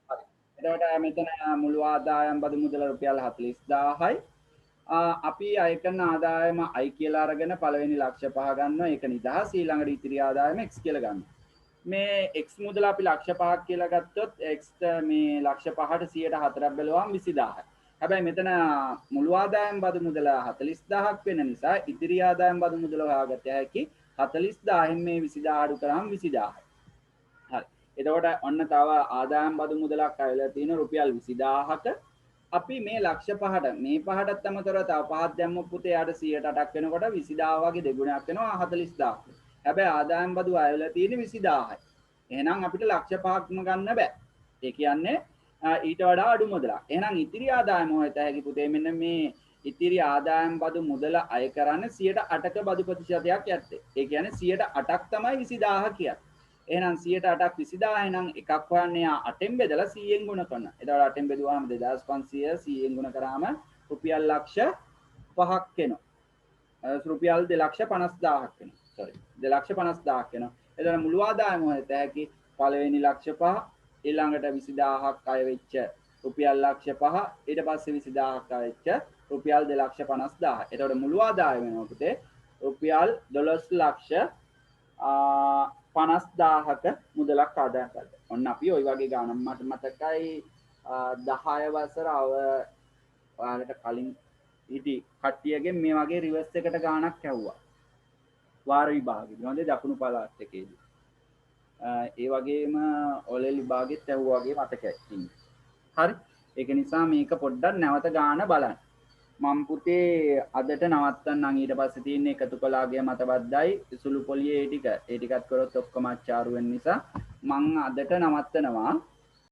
හරි. එතකොට මෙතන මුළු ආදායම් බදු මුදල රුපියල් 40000යි. අපි අය කරන ආදායම i කියලා අරගෙන පළවෙනි ලක්ෂ 5 ගන්නවා. ඒක නිදහස්. ඊළඟට ඉතිරි ආදායම x කියලා ගන්නවා. මේ x මුදල අපි ලක්ෂ 5ක් කියලා ගත්තොත් x මේ ලක්ෂ 5ට 104ක් බැලුවාම 20000යි. හැබැයි මෙතන මුළු ආදායම් බදු මුදල 40000ක් වෙන නිසා ඉතිරි ආදායම් බදු මුදල හොයාගත හැකි 40000න් මේ 20000 අඩු කරාම 20000යි. හරි. එතකොට ඔන්න තව ආදායම් බදු මුදලක් අයලා තියෙන රුපියල් 20000ක අපි මේ ලක්ෂ 5ට මේ 5ටත් අමතරව තව 5ක් දැම්මොත් පුතේ යාට 108ක් වෙනකොට 20000 වගේ දෙගුණයක් වෙනවා 40000. හැබැයි ආදායම් බදු අයලා තියෙන්නේ 20000යි. එහෙනම් අපිට ලක්ෂ 5ක්ම ගන්න බෑ. ඒ කියන්නේ ඊට වඩා අඩු මුදලක්. එහෙනම් ඉතිරි ආදායම හොයත හැකි පුතේ මෙන්න මේ ඉතිරි ආදායම් බදු මුදල අය කරන්නේ 108ක බදු ප්‍රතිශතයක් යත්තේ. ඒ කියන්නේ 108ක් තමයි 20000 කියන්නේ. එහෙනම් 108ක් 20000 නම් එකක් හොයන්නේ 8න් බෙදලා 100න් ගුණ කරනවා. එතකොට 8න් බෙදුවාම 2500 100න් ගුණ කරාම රුපියල් ලක්ෂ 5ක් එනවා. රුපියල් 250000ක් වෙනවා. sorry 250000ක් වෙනවා. එතන මුළු ආදායම හොයත හැකි පළවෙනි ලක්ෂ 5 ඊළඟට 20000ක් අය වෙච්ච රුපියල් ලක්ෂ 5 ඊට පස්සේ 20000ක් අය වෙච්ච රුපියල් 250000. එතකොට මුළු ආදායම වෙනවා පුතේ රුපියල් 12 ලක්ෂ 50000ක මුදලක් ආදායම් කරලා. ඔන්න අපි ওই වගේ ගානක් මට මතකයි 10 වසර ඔයාලට කලින් ඉටි කට්ටියගෙන් මේ වගේ රිවර්ස් එකට ගානක් ඇහුවා. වාර විභාගෙදී. හොඳේ දකුණු පළාත් එකේදී. ඒ වගේම ඔලෙල් විභාගෙත් ඇහුවා වගේ මතකයි. හරි. ඒක නිසා මේක පොඩ්ඩක් නැවත ගාන බලන්න. මම පුතේ අදට නවත්තන්නම් ඊට පස්සේ තියෙන එකතු කළාගේ මතබද්දයි සුළු පොලියේ ඒ ටිකත් කරොත් ඔක්කොම අච්චාරු වෙන නිසා මම අදට නවත්තනවා.